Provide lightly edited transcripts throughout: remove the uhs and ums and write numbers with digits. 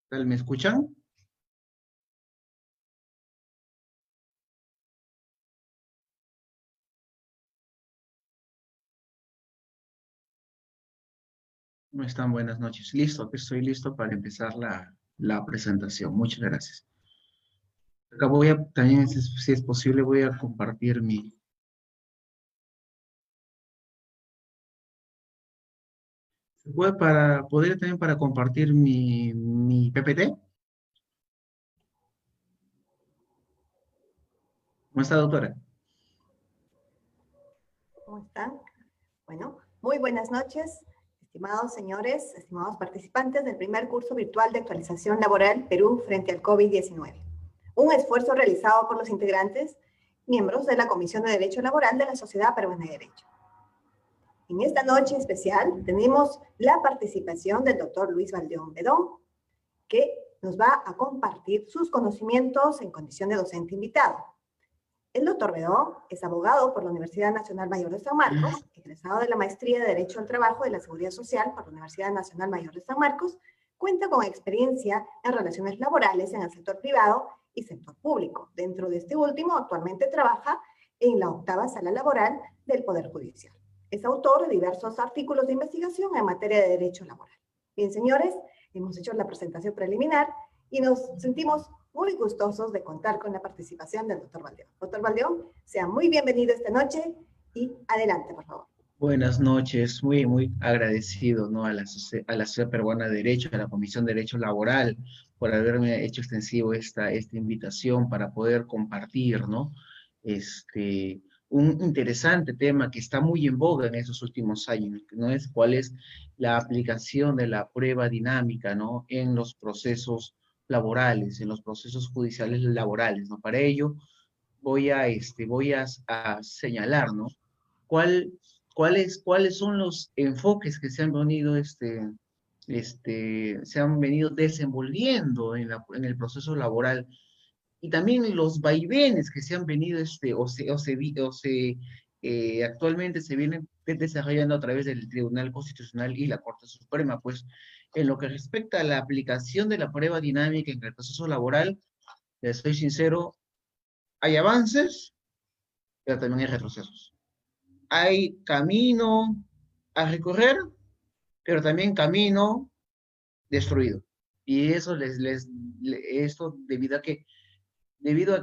¿Tal? ¿Me escuchan? ¿Cómo están? Buenas noches. Listo, que estoy listo para empezar la presentación. Muchas gracias. Acá voy a, también, si es posible, voy a compartir ¿se puede poder también para compartir mi PPT? ¿Cómo está, doctora? ¿Cómo están? Bueno, muy buenas noches, estimados señores, estimados participantes del primer curso virtual de actualización laboral Perú frente al COVID-19. Un esfuerzo realizado por los integrantes, miembros de la Comisión de Derecho Laboral de la Sociedad Peruana de Derecho. En esta noche especial tenemos la participación del doctor Luis Valdeón Bedón, que nos va a compartir sus conocimientos en condición de docente invitado. El doctor Bedón es abogado por la Universidad Nacional Mayor de San Marcos, egresado de la Maestría de Derecho al Trabajo y la Seguridad Social por la Universidad Nacional Mayor de San Marcos, cuenta con experiencia en relaciones laborales en el sector privado y sector público. Dentro de este último, actualmente trabaja en la 8ª Sala Laboral del Poder Judicial. Es autor de diversos artículos de investigación en materia de derecho laboral. Bien, señores, hemos hecho la presentación preliminar y nos sentimos muy gustosos de contar con la participación del doctor Valdeón. Doctor Valdeón, sea muy bienvenido esta noche y adelante, por favor. Buenas noches, muy agradecido, ¿no? A la Sociedad Peruana de Derecho, a la Comisión de Derecho Laboral, por haberme hecho extensivo esta invitación para poder compartir, ¿no? Este, un interesante tema que está muy en boga en estos últimos años, ¿no? Es cuál es la aplicación de la prueba dinámica, ¿no? En los procesos laborales, en los procesos judiciales laborales, ¿no? Para ello, voy a señalar, ¿no? ¿Cuál, cuáles son los enfoques que se han venido, se han venido desenvolviendo en el proceso laboral y también los vaivenes que se han venido, actualmente se vienen desarrollando a través del Tribunal Constitucional y la Corte Suprema? Pues en lo que respecta a la aplicación de la prueba dinámica en el proceso laboral, les soy sincero, hay avances, pero también hay retrocesos. Hay camino a recorrer, pero también camino destruido. Y eso esto debido a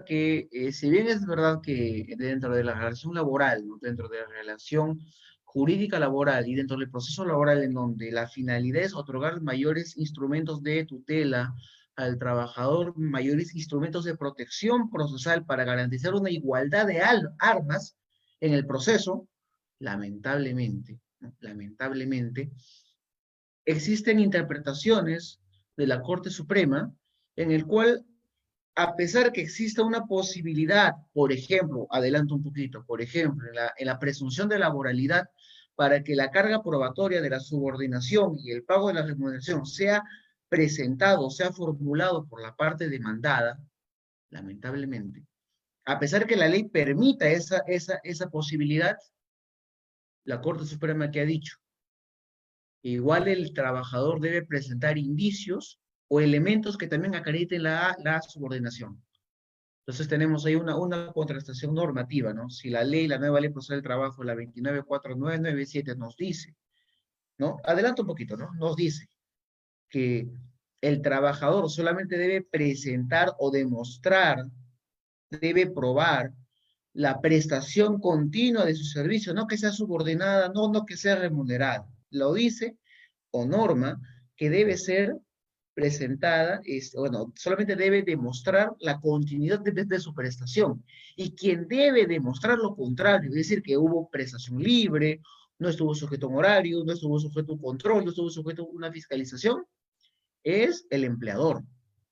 que si bien es verdad que dentro de la relación laboral, ¿no? Dentro de la relación jurídica laboral y dentro del proceso laboral en donde la finalidad es otorgar mayores instrumentos de tutela al trabajador, mayores instrumentos de protección procesal para garantizar una igualdad de armas en el proceso, lamentablemente, ¿no? Lamentablemente, existen interpretaciones de la Corte Suprema en el cual, a pesar que exista una posibilidad, por ejemplo, adelanto un poquito, por ejemplo, en la presunción de laboralidad, para que la carga probatoria de la subordinación y el pago de la remuneración sea presentado, sea formulado por la parte demandada, lamentablemente, a pesar que la ley permita esa posibilidad, la Corte Suprema que ha dicho, igual el trabajador debe presentar indicios o elementos que también acrediten la subordinación. Entonces tenemos ahí una contrastación normativa, ¿no? Si la nueva ley procesal del trabajo, la 294997 nos dice, ¿no? Adelanto un poquito, ¿no? Nos dice que el trabajador solamente debe presentar o demostrar, debe probar la prestación continua de su servicio, no que sea subordinada, no que sea remunerada. Lo dice o norma que debe ser presentada, bueno, solamente debe demostrar la continuidad de su prestación. Y quien debe demostrar lo contrario, es decir, que hubo prestación libre, no estuvo sujeto a un horario, no estuvo sujeto a un control, no estuvo sujeto a una fiscalización, es el empleador.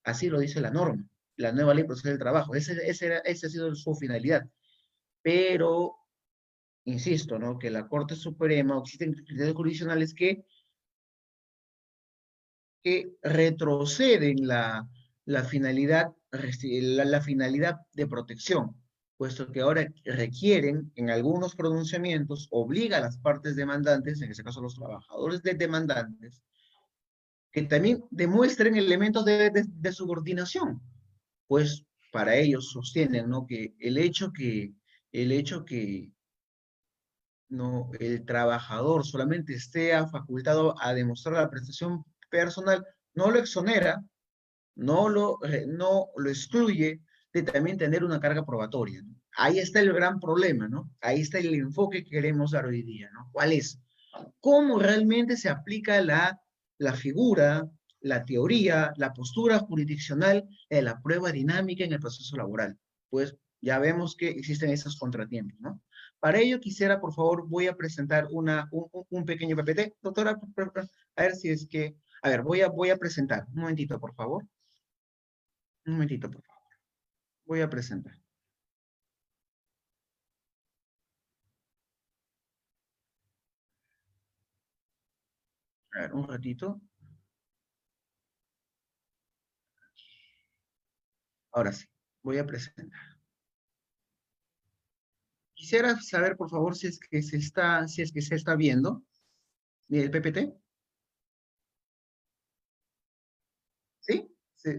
Así lo dice la norma, la nueva ley procesal del trabajo. Esa ha sido su finalidad. Pero, insisto, ¿no? Que la Corte Suprema, existen criterios jurisdiccionales que retroceden la finalidad, la finalidad de protección, puesto que ahora requieren, en algunos pronunciamientos, obliga a las partes demandantes, en este caso los trabajadores demandantes, que también demuestren elementos de subordinación. Pues para ellos sostienen, ¿no? Que el hecho que no, el trabajador solamente esté facultado a demostrar la prestación personal, no lo exonera, no lo excluye de también tener una carga probatoria, ¿no? Ahí está el gran problema, ¿no? Ahí está el enfoque que queremos dar hoy día, ¿no? ¿Cuál es? ¿Cómo realmente se aplica la figura, la teoría, la postura jurisdiccional de la prueba dinámica en el proceso laboral? Pues ya vemos que existen esos contratiempos, ¿no? Para ello quisiera, por favor, voy a presentar un pequeño PPT. Doctora, a ver si es que, a ver, voy a presentar. Un momentito, por favor. Un momentito, por favor. Voy a presentar. A ver, un ratito. Ahora sí, voy a presentar. Quisiera saber, por favor, si es que se está viendo el PPT. ¿Sí? Sí.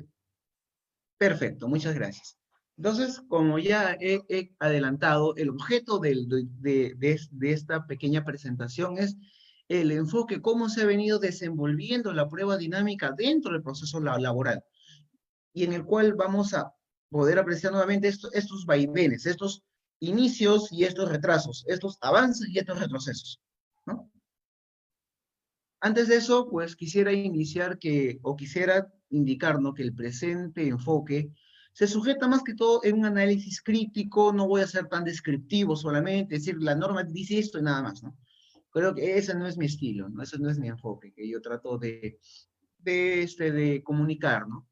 Perfecto, muchas gracias. Entonces, como ya he adelantado, el objeto de esta pequeña presentación es el enfoque, cómo se ha venido desenvolviendo la prueba dinámica dentro del proceso laboral, y en el cual vamos a poder apreciar nuevamente estos vaivenes, estos inicios y estos retrasos, estos avances y estos retrocesos, ¿no? Antes de eso, pues quisiera iniciar o quisiera indicar, ¿no? Que el presente enfoque se sujeta más que todo en un análisis crítico, no voy a ser tan descriptivo solamente, es decir, la norma dice esto y nada más, ¿no? Creo que ese no es mi estilo, ¿no? Ese no es mi enfoque, que yo trato de comunicar, ¿no?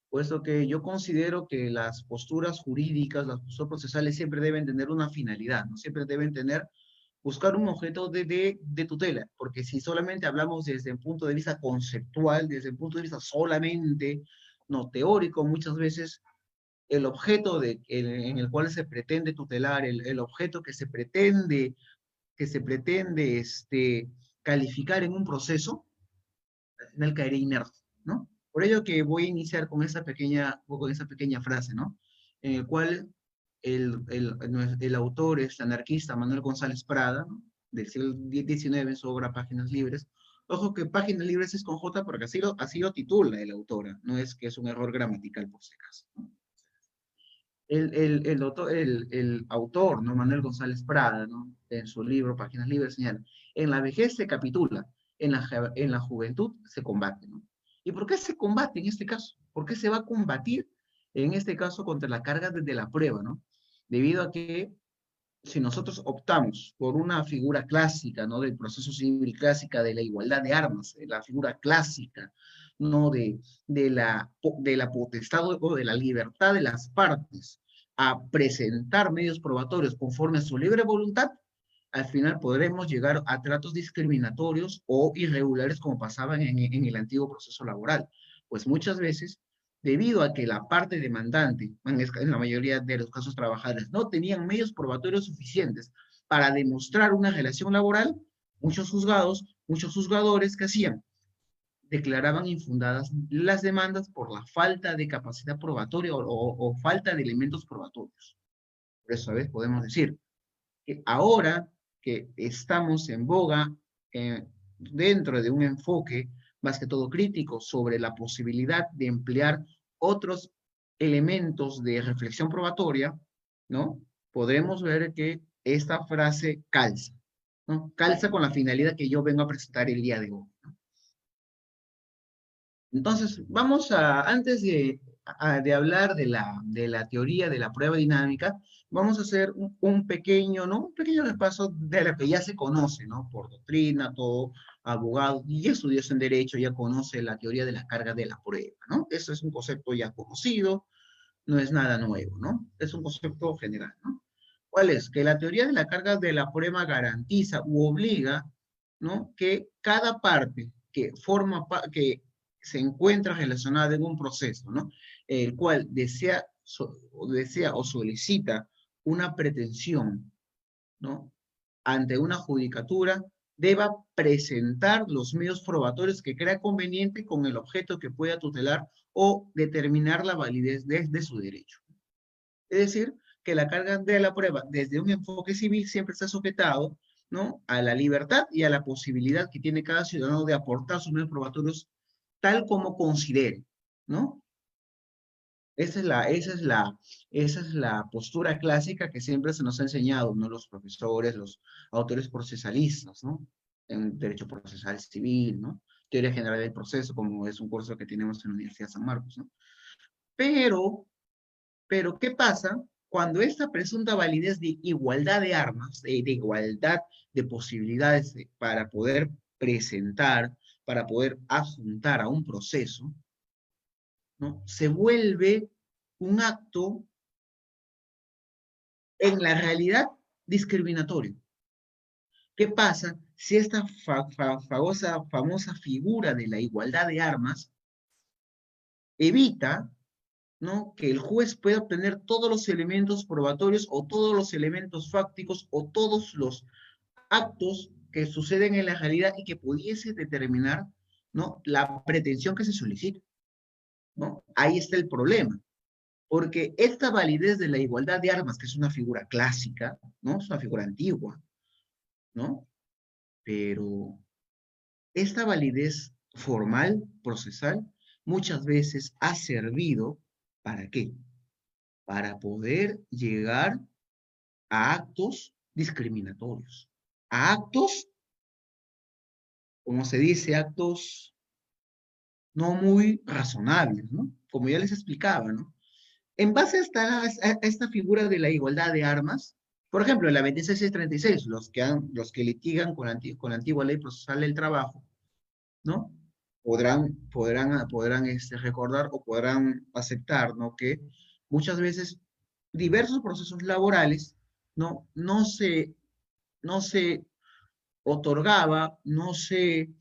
Puesto que yo considero que las posturas jurídicas, las posturas procesales siempre deben tener una finalidad, ¿no? Siempre deben buscar un objeto de tutela, porque si solamente hablamos desde un punto de vista conceptual, desde un punto de vista solamente, no teórico, muchas veces el objeto en el cual se pretende tutelar, el objeto que se pretende calificar en un proceso, al final caería inerte, ¿no? Por ello que voy a iniciar con esa pequeña frase, ¿no? En el cual el autor es anarquista Manuel González Prada, ¿no? Del siglo XIX, en su obra Páginas Libres. Ojo que Páginas Libres es con J porque así lo titula el autor, no es que es un error gramatical por si acaso, ¿no? El autor, ¿no? Manuel González Prada, ¿no? En su libro Páginas Libres señala, en la vejez se capitula, en la juventud se combate, ¿no? ¿Y por qué se combate en este caso? ¿Por qué se va a combatir en este caso contra la carga desde la prueba, ¿no? Debido a que si nosotros optamos por una figura clásica, ¿no? Del proceso civil clásica, de la igualdad de armas, la figura clásica, ¿no? De la potestad o de la libertad de las partes a presentar medios probatorios conforme a su libre voluntad, al final podremos llegar a tratos discriminatorios o irregulares como pasaban en el antiguo proceso laboral. Pues muchas veces debido a que la parte demandante, en la mayoría de los casos trabajadores, no tenían medios probatorios suficientes para demostrar una relación laboral, muchos juzgadores, ¿qué hacían? Declaraban infundadas las demandas por la falta de capacidad probatoria o falta de elementos probatorios. Por eso, ¿ves? Podemos decir que ahora que estamos en boga dentro de un enfoque más que todo crítico sobre la posibilidad de emplear otros elementos de reflexión probatoria, ¿no? Podremos ver que esta frase calza, ¿no? Calza con la finalidad que yo vengo a presentar el día de hoy, ¿no? Entonces, antes de hablar de la teoría de la prueba dinámica, vamos a hacer un pequeño, ¿no? Un pequeño repaso de lo que ya se conoce, ¿no? Por doctrina, todo abogado y estudios en derecho ya conoce la teoría de la carga de la prueba, ¿no? Eso es un concepto ya conocido, no es nada nuevo, ¿no? Es un concepto general, ¿no? ¿Cuál es? Que la teoría de la carga de la prueba garantiza u obliga, ¿no? Que cada parte que se encuentra relacionada en un proceso, ¿no? El cual desea o solicita una pretensión, ¿no? Ante una judicatura, deba presentar los medios probatorios que crea conveniente con el objeto que pueda tutelar o determinar la validez de su derecho. Es decir, que la carga de la prueba desde un enfoque civil siempre está sujetado, ¿no?, a la libertad y a la posibilidad que tiene cada ciudadano de aportar sus medios probatorios tal como considere, ¿no? Esa es la postura clásica que siempre se nos ha enseñado, ¿no?, los profesores, los autores procesalistas, ¿no? En Derecho Procesal Civil, ¿no? Teoría General del Proceso, como es un curso que tenemos en la Universidad de San Marcos, ¿no? Pero, ¿qué pasa cuando esta presunta validez de igualdad de armas, de igualdad de posibilidades para poder presentar, para poder adjuntar a un proceso, ¿no?, se vuelve un acto en la realidad discriminatorio? ¿Qué pasa si esta famosa figura de la igualdad de armas evita, ¿no?, que el juez pueda obtener todos los elementos probatorios o todos los elementos fácticos o todos los actos que suceden en la realidad y que pudiese determinar, ¿no?, la pretensión que se solicita, ¿no? Ahí está el problema. Porque esta validez de la igualdad de armas, que es una figura clásica, ¿no? Es una figura antigua, ¿no? Pero esta validez formal, procesal, muchas veces ha servido, ¿para qué? Para poder llegar a actos discriminatorios, a actos, como se dice, actos no muy razonables, ¿no? Como ya les explicaba, ¿no? En base a esta figura de la igualdad de armas, por ejemplo, en la 26636, los que litigan con la antigua ley procesal del trabajo, ¿no? Podrán recordar o podrán aceptar, ¿no?, que muchas veces diversos procesos laborales, ¿no?, no se otorgaba, no se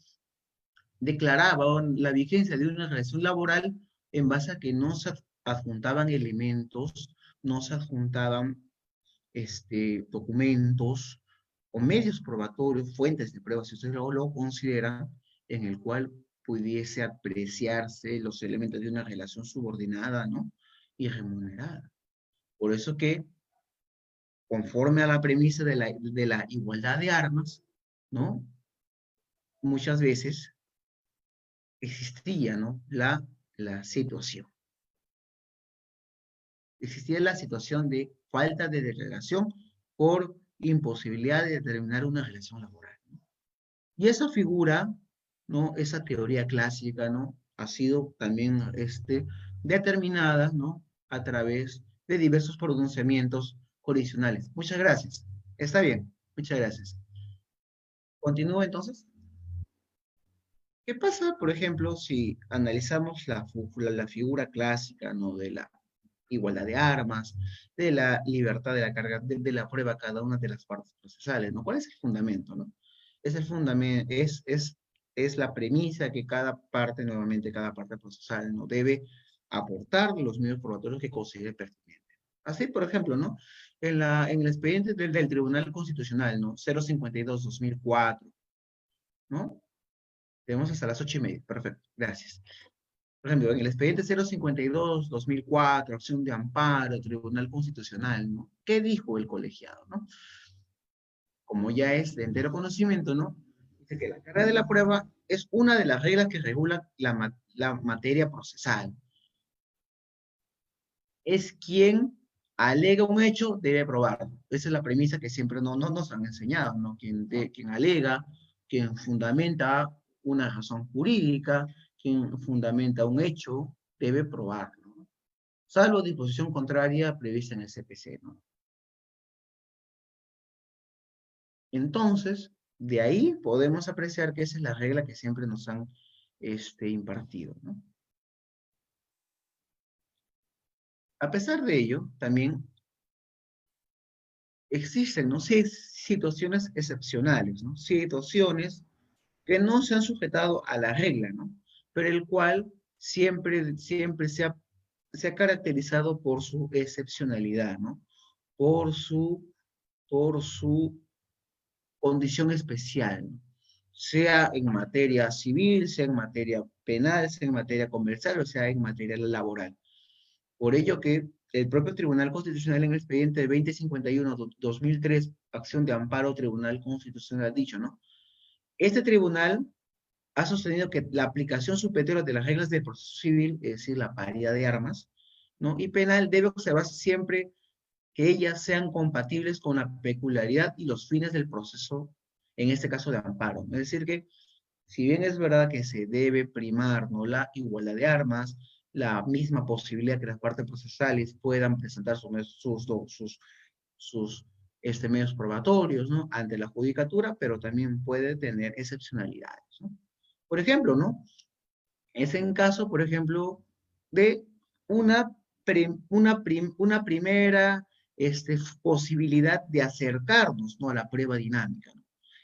declaraba la vigencia de una relación laboral en base a que no se adjuntaban elementos, no se adjuntaban documentos o medios probatorios, fuentes de pruebas, si ustedes lo consideran, en el cual pudiese apreciarse los elementos de una relación subordinada, ¿no?, y remunerada. Por eso que, conforme a la premisa de la igualdad de armas, ¿no?, muchas veces existía, ¿no?, la situación. Existía la situación de falta de delegación por imposibilidad de determinar una relación laboral, ¿no? Y esa figura, ¿no?, esa teoría clásica, ¿no?, ha sido también determinada, ¿no?, a través de diversos pronunciamientos jurisdiccionales. Muchas gracias. Está bien. Muchas gracias. ¿Continúo entonces? ¿Qué pasa, por ejemplo, si analizamos la figura clásica, ¿no?, de la igualdad de armas, de la libertad de la carga, de la prueba a cada una de las partes procesales, ¿no? ¿Cuál es el fundamento, no? Es el fundamento, es la premisa que nuevamente cada parte procesal, ¿no?, debe aportar los medios probatorios que considere pertinentes. Así, por ejemplo, ¿no?, en el expediente del Tribunal Constitucional, ¿no?, 052-2004, ¿no? Tenemos hasta las 8:30. Perfecto, gracias. Por ejemplo, en el expediente 052-2004, acción de amparo, Tribunal Constitucional, ¿no?, ¿qué dijo el colegiado, no? Como ya es de entero conocimiento, ¿no?, dice que la carga de la prueba es una de las reglas que regula la materia procesal. Es quien alega un hecho, debe probarlo. Esa es la premisa que siempre no nos han enseñado, ¿no? Quien alega, quien fundamenta una razón jurídica, quien fundamenta un hecho, debe probarlo, ¿no?, salvo disposición contraria prevista en el CPC, ¿no? Entonces, de ahí podemos apreciar que esa es la regla que siempre nos han impartido, ¿no? A pesar de ello, también existen, ¿no?, sí, situaciones excepcionales, ¿no? Situaciones que no se han sujetado a la regla, ¿no? Pero el cual siempre se ha caracterizado por su excepcionalidad, ¿no? Por su condición especial, ¿no? Sea en materia civil, sea en materia penal, sea en materia comercial o sea en materia laboral. Por ello que el propio Tribunal Constitucional en el expediente 2051-2003, acción de amparo Tribunal Constitucional, ha dicho, ¿no? Este tribunal ha sostenido que la aplicación superior de las reglas del proceso civil, es decir, la paridad de armas, ¿no? Y penal debe observarse siempre que ellas sean compatibles con la peculiaridad y los fines del proceso, en este caso de amparo. Es decir, que si bien es verdad que se debe primar, ¿no?, la igualdad de armas, la misma posibilidad que las partes procesales puedan presentar sus medios probatorios, ¿no?, ante la judicatura, pero también puede tener excepcionalidades, ¿no? Por ejemplo, ¿no? Es en caso, por ejemplo, de una, una primera posibilidad de acercarnos, ¿no?, a la prueba dinámica, ¿no?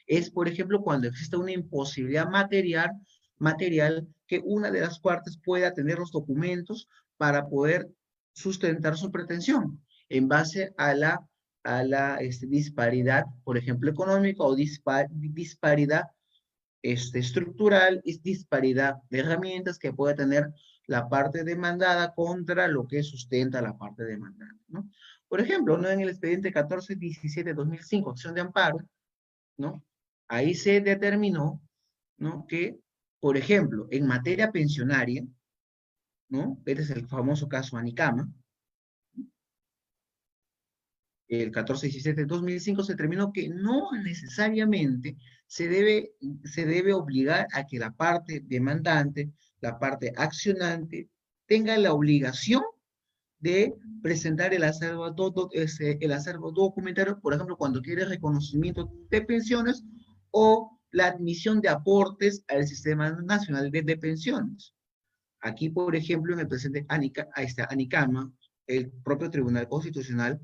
Es, por ejemplo, cuando existe una imposibilidad material que una de las partes pueda tener los documentos para poder sustentar su pretensión en base a la disparidad, por ejemplo, económica o disparidad estructural y disparidad de herramientas que puede tener la parte demandada contra lo que sustenta la parte demandada, ¿no? Por ejemplo, ¿no?, en el expediente 1417-2005, acción de amparo, ¿no?, ahí se determinó, ¿no?, que, por ejemplo, en materia pensionaria, ¿no?, este es el famoso caso Anicama, el 14-17-2005 se determinó que no necesariamente se debe obligar a que la parte demandante, la parte accionante, tenga la obligación de presentar el acervo documentario, por ejemplo, cuando quiere reconocimiento de pensiones o la admisión de aportes al Sistema Nacional de Pensiones. Aquí, por ejemplo, en el presente Anicama, el propio Tribunal Constitucional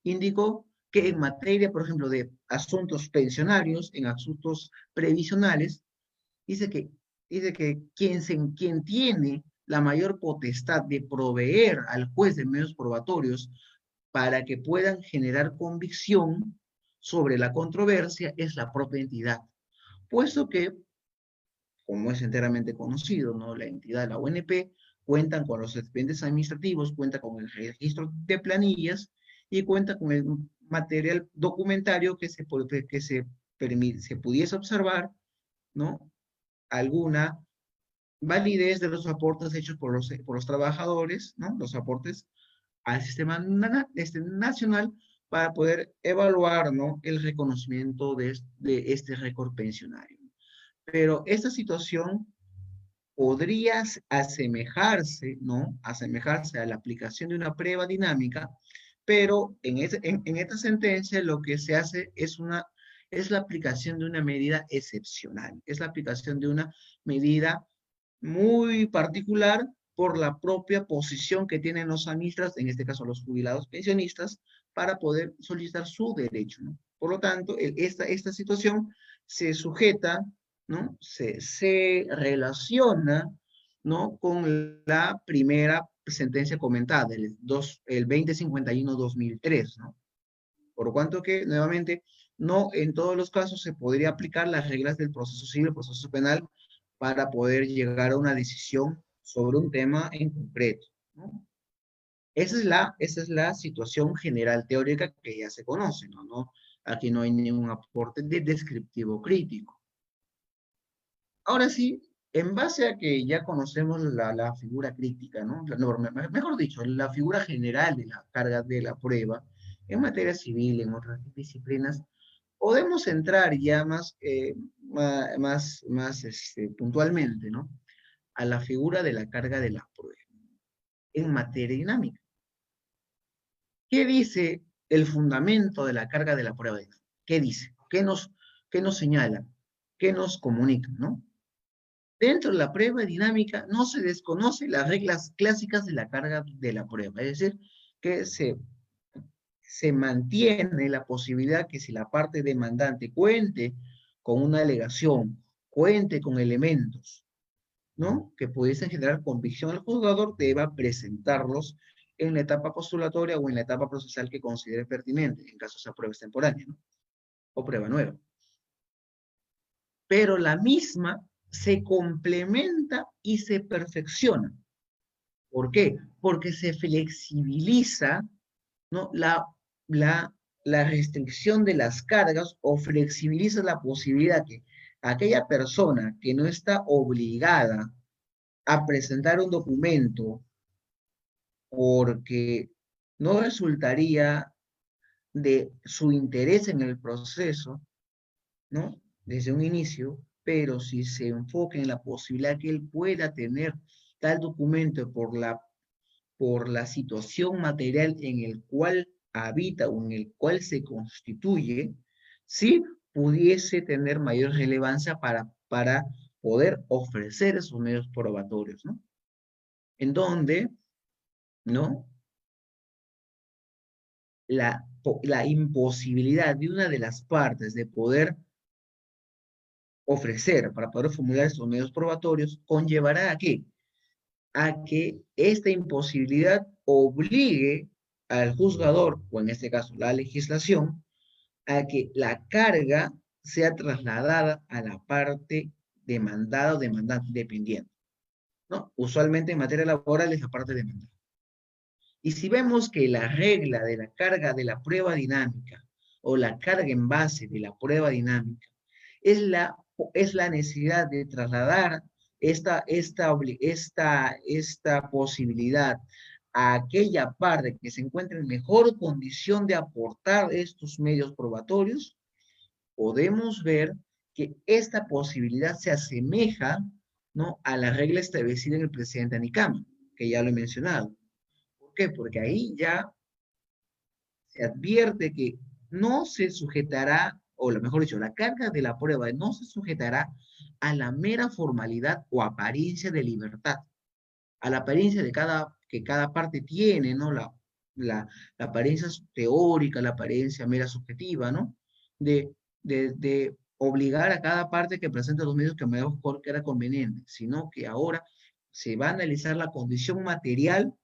indicó que en materia, por ejemplo, de asuntos pensionarios, en asuntos previsionales, dice que, quien tiene la mayor potestad de proveer al juez de medios probatorios para que puedan generar convicción sobre la controversia es la propia entidad, puesto que, como es enteramente conocido, ¿no?, la entidad, la ONP, cuentan con los expedientes administrativos, cuenta con el registro de planillas y cuenta con el material documentario se pudiese observar, ¿no?, alguna validez de los aportes hechos por los trabajadores, ¿no?, los aportes al sistema nacional para poder evaluar, ¿no?, el reconocimiento de este récord pensionario. Pero esta situación podría asemejarse, ¿no?, asemejarse a la aplicación de una prueba dinámica, pero en esta sentencia lo que se hace es la aplicación de una medida excepcional, es la aplicación de una medida muy particular por la propia posición que tienen los administrados, en este caso los jubilados pensionistas, para poder solicitar su derecho, ¿no? Por lo tanto, esta situación se sujeta, ¿no?, se relaciona, ¿no?, con la primera sentencia comentada, el 2051-2003, ¿no? Por cuanto que, nuevamente, no en todos los casos se podría aplicar las reglas del proceso civil, proceso penal, para poder llegar a una decisión sobre un tema en concreto, ¿no? Esa es la situación general teórica que ya se conoce, ¿no? Aquí no hay ningún aporte de descriptivo crítico. Ahora sí, en base a que ya conocemos la figura crítica, ¿no? Mejor dicho, la figura general de la carga de la prueba, en materia civil, en otras disciplinas, podemos entrar ya más puntualmente, ¿no?, a la figura de la carga de la prueba en materia dinámica. ¿Qué dice el fundamento de la carga de la prueba dinámica? ¿Qué dice? ¿Qué nos señala? ¿Qué nos comunica, no? Dentro de la prueba dinámica no se desconocen las reglas clásicas de la carga de la prueba, es decir, que se mantiene la posibilidad que si la parte demandante cuente con una alegación, cuente con elementos, ¿no?, que pudiesen generar convicción al juzgador, deba presentarlos en la etapa postulatoria o en la etapa procesal que considere pertinente, en caso sea prueba extemporánea, ¿no?, o prueba nueva. pero la misma se complementa y se perfecciona. ¿Por qué? Porque se flexibiliza, ¿no? la restricción de las cargas o flexibiliza la posibilidad que aquella persona que no está obligada a presentar un documento porque no resultaría de su interés en el proceso, ¿no? Desde un inicio, pero si se enfoca en la posibilidad que él pueda tener tal documento por la situación material en el cual habita o en el cual se constituye, sí pudiese tener mayor relevancia para poder ofrecer esos medios probatorios, ¿no? En donde, ¿no? La imposibilidad de una de las partes de poder ofrecer para poder formular estos medios probatorios conllevará a qué? A que esta imposibilidad obligue al juzgador, o en este caso la legislación, a que la carga sea trasladada a la parte demandada o demandante, dependiente, ¿no? Usualmente en materia laboral es la parte demandada. Y si vemos que la regla de la carga de la prueba dinámica o la carga en base de la prueba dinámica es la necesidad de trasladar esta posibilidad a aquella parte que se encuentra en mejor condición de aportar estos medios probatorios, podemos ver que esta posibilidad se asemeja, ¿no? a la regla establecida en el precedente ANICAMA, que ya lo he mencionado. ¿Por qué? Porque ahí ya se advierte que no se sujetará, o lo mejor dicho, la carga de la prueba no se sujetará a la mera formalidad o apariencia de libertad, a la apariencia que cada parte tiene, ¿no? La apariencia teórica, la apariencia mera subjetiva, ¿no? De obligar a cada parte que presente los medios que mejor era conveniente, sino que ahora se va a analizar la condición material,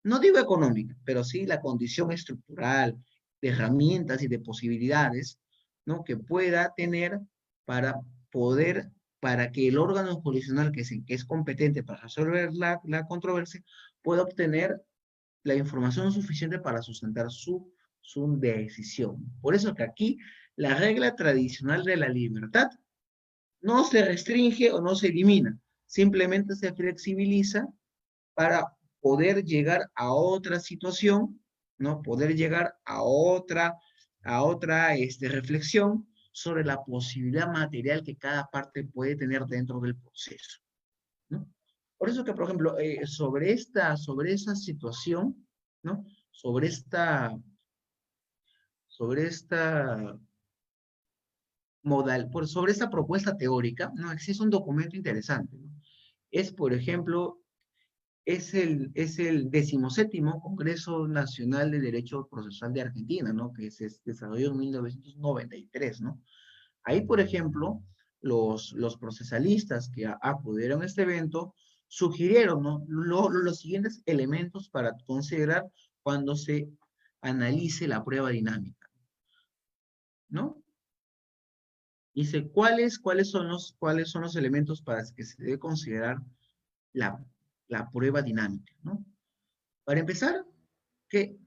no digo económica, pero sí la condición estructural, de herramientas y de posibilidades, ¿no? que pueda tener para poder, para que el órgano jurisdiccional que es competente para resolver la controversia pueda obtener la información suficiente para sustentar su decisión. Por eso que aquí la regla tradicional de la libertad no se restringe o no se elimina, simplemente se flexibiliza para poder llegar a otra situación, ¿no? Poder llegar a otra reflexión sobre la posibilidad material que cada parte puede tener dentro del proceso, ¿no? Por eso que, por ejemplo, sobre esa situación, ¿no? Sobre esta sobre esta propuesta teórica, ¿no? Existe un documento interesante, ¿no? Es, por ejemplo, es el 17º Congreso Nacional de Derecho Procesal de Argentina, ¿no? Que se desarrolló en 1993, ¿no? Ahí, por ejemplo, los procesalistas que acudieron a este evento sugirieron, ¿no? Los siguientes elementos para considerar cuando se analice la prueba dinámica, ¿no? Dice, ¿cuáles son los elementos para que se debe considerar la, la prueba dinámica, ¿no? Para empezar, que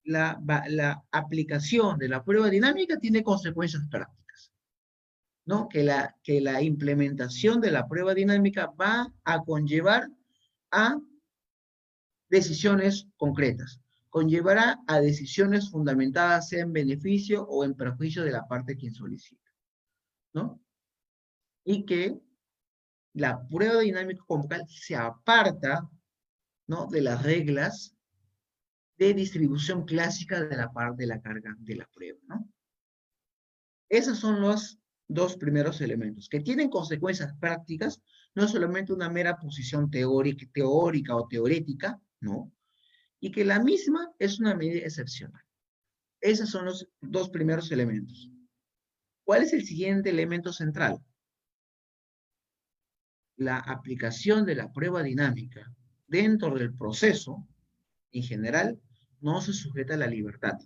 la aplicación de la prueba dinámica tiene consecuencias prácticas, ¿no? Que la implementación de la prueba dinámica va a conllevar a decisiones concretas, conllevará a decisiones fundamentadas en beneficio o en perjuicio de la parte quien solicita, ¿no? Y que la prueba dinámica como tal se aparta, ¿no? de las reglas de distribución clásica de la parte de la carga de la prueba, ¿no? Esos son los dos primeros elementos, que tienen consecuencias prácticas, no solamente una mera posición teórica o teorética, ¿no? Y que la misma es una medida excepcional. Esos son los dos primeros elementos. ¿Cuál es el siguiente elemento central? La aplicación de la prueba dinámica dentro del proceso, en general, no se sujeta a la libertad,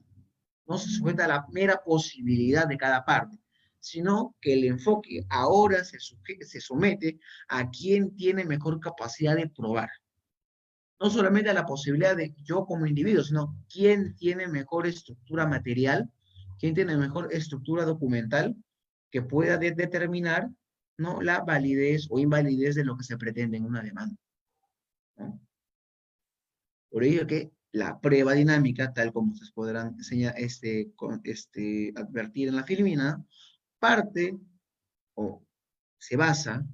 no se sujeta a la mera posibilidad de cada parte, sino que el enfoque ahora se somete a quién tiene mejor capacidad de probar. No solamente a la posibilidad de yo como individuo, sino quién tiene mejor estructura material, quién tiene mejor estructura documental que pueda determinar, ¿no?, la validez o invalidez de lo que se pretende en una demanda, ¿no? Por ello que la prueba dinámica, tal como ustedes podrán advertir en la filmina, parte o se basa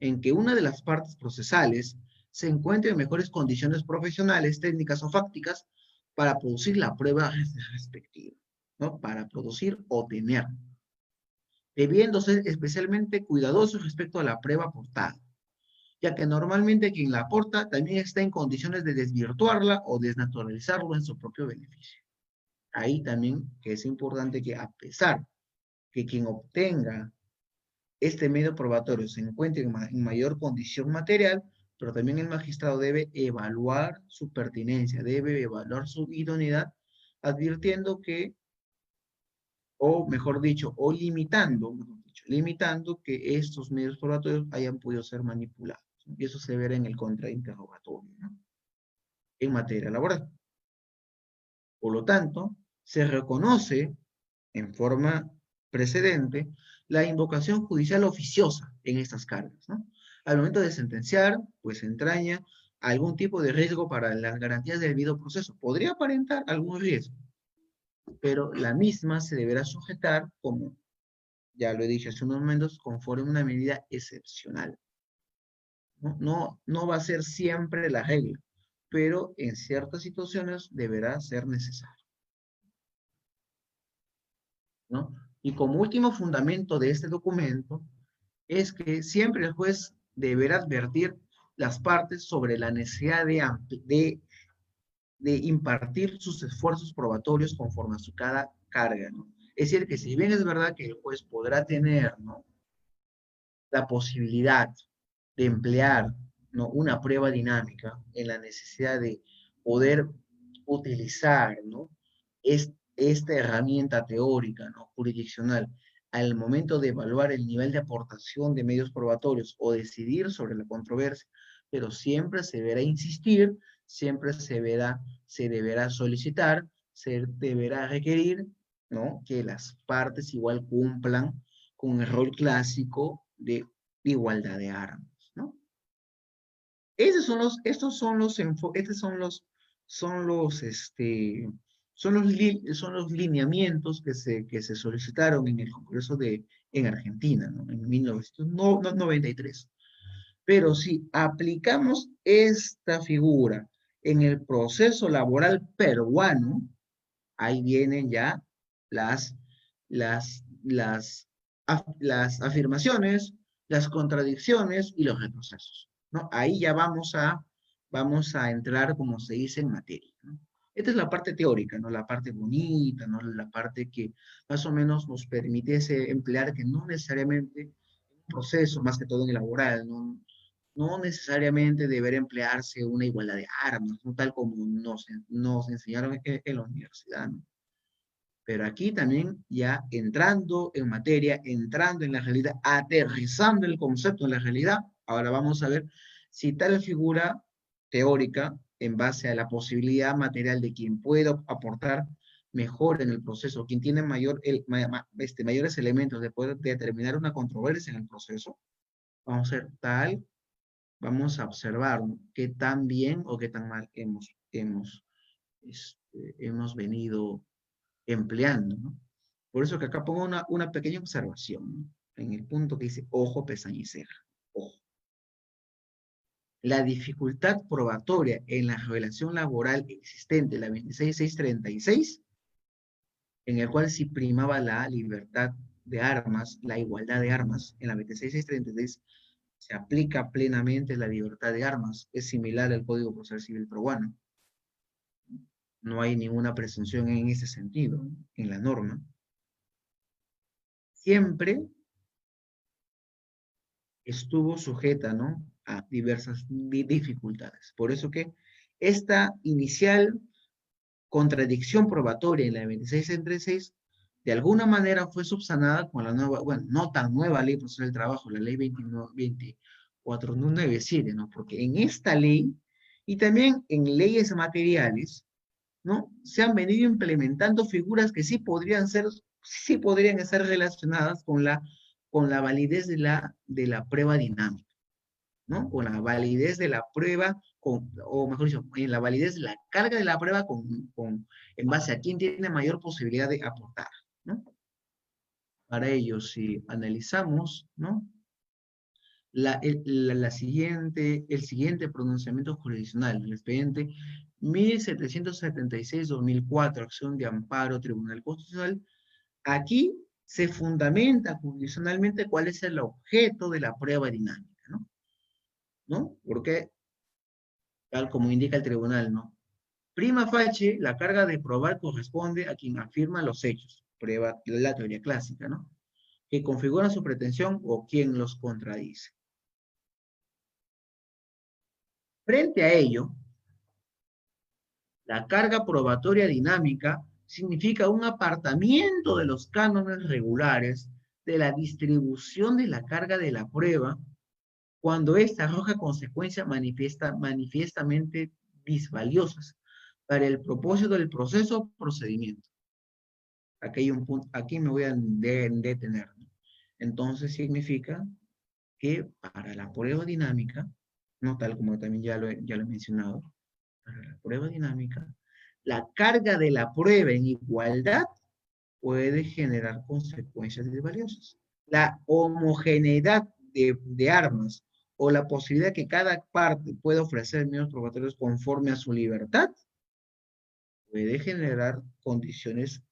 en que una de las partes procesales se encuentre en mejores condiciones profesionales, técnicas o fácticas para producir la prueba respectiva, ¿no? Para producir o tener, debiendo ser especialmente cuidadosos respecto a la prueba aportada, ya que normalmente quien la aporta también está en condiciones de desvirtuarla o desnaturalizarlo en su propio beneficio. Ahí también que es importante que, a pesar que quien obtenga este medio probatorio se encuentre en mayor condición material, pero también el magistrado debe evaluar su pertinencia, debe evaluar su idoneidad, advirtiendo que, o mejor dicho, o limitando que estos medios probatorios hayan podido ser manipulados, ¿no? Y eso se verá en el contrainterrogatorio, ¿no?, en materia laboral. Por lo tanto, se reconoce en forma precedente la invocación judicial oficiosa en estas cargas, ¿no? Al momento de sentenciar, pues entraña algún tipo de riesgo para las garantías del debido proceso. Podría aparentar algún riesgo, pero la misma se deberá sujetar, como ya lo he dicho hace unos momentos, conforme a una medida excepcional. No va a ser siempre la regla, pero en ciertas situaciones deberá ser necesario, ¿no? Y como último fundamento de este documento, es que siempre el juez deberá advertir las partes sobre la necesidad de impartir sus esfuerzos probatorios conforme a su cada carga, ¿no? Es decir, que si bien es verdad que el juez podrá tener, ¿no?, la posibilidad de emplear, ¿no?, una prueba dinámica en la necesidad de poder utilizar, ¿no?, esta herramienta teórica, ¿no?, jurisdiccional, al momento de evaluar el nivel de aportación de medios probatorios o decidir sobre la controversia, pero siempre se deberá insistir, siempre se deberá solicitar, se deberá requerir, ¿no?, que las partes igual cumplan con el rol clásico de igualdad de armas, ¿no? Estos son los, estos son los lineamientos que se solicitaron en el Congreso en Argentina, ¿no?, en 1993. Pero si aplicamos esta figura en el proceso laboral peruano, ahí vienen ya las, las afirmaciones, las contradicciones y los retrocesos, ¿no? Ahí ya vamos a entrar, como se dice, en materia, ¿no? Esta es la parte teórica, ¿no?, la parte bonita, ¿no?, la parte que más o menos nos permitiese emplear, que no necesariamente un proceso, más que todo en el laboral, no necesariamente deberá emplearse una igualdad de armas, ¿no?, tal como nos enseñaron en la universidad, ¿no? Pero aquí también ya entrando en materia, entrando en la realidad, aterrizando el concepto en la realidad, ahora vamos a ver si tal figura teórica, en base a la posibilidad material de quien pueda aportar mejor en el proceso, quien tiene mayores elementos de poder determinar una controversia en el proceso, vamos a ver vamos a observar, ¿no?, qué tan bien o qué tan mal hemos venido empleando, ¿no? Por eso que acá pongo una pequeña observación, ¿no?, en el punto que dice ojo, pestaña y ceja. Ojo. La dificultad probatoria en la relación laboral existente, la 26636, en el cual sí primaba la libertad de armas, la igualdad de armas, en la 26636 se aplica plenamente la libertad de armas, es similar al Código Procesal Civil peruano. No hay ninguna presunción en ese sentido, en la norma. Siempre estuvo sujeta, ¿no?, a diversas dificultades. Por eso que esta inicial contradicción probatoria en la 2636 de alguna manera fue subsanada con la nueva, bueno, no tan nueva ley procesal del trabajo, la ley 2497, ¿no? Porque en esta ley y también en leyes materiales, ¿no? Se han venido implementando figuras que sí podrían estar relacionadas con la validez de la prueba dinámica, ¿no? Con la validez de la prueba, o mejor dicho, en la validez de la carga de la prueba en base a quién tiene mayor posibilidad de aportar, ¿no? Para ello, si analizamos, ¿no? El siguiente pronunciamiento jurisdiccional, el expediente 1776-2004, acción de amparo, Tribunal Constitucional, aquí se fundamenta jurisdiccionalmente cuál es el objeto de la prueba dinámica, ¿no? ¿No? Porque, tal como indica el tribunal, ¿no? Prima facie, la carga de probar corresponde a quien afirma los hechos, prueba la teoría clásica, ¿no? Que configuran su pretensión o quien los contradice. Frente a ello, la carga probatoria dinámica significa un apartamiento de los cánones regulares de la distribución de la carga de la prueba cuando ésta arroja consecuencias manifiestamente disvaliosas para el propósito del proceso o procedimiento. Aquí hay un punto, aquí me voy a detener. Entonces significa que para la prueba dinámica, no tal como también ya lo he mencionado, para la prueba dinámica, la carga de la prueba en igualdad puede generar consecuencias desvaliosas. La homogeneidad de armas o la posibilidad que cada parte pueda ofrecer medios probatorios conforme a su libertad puede generar condiciones,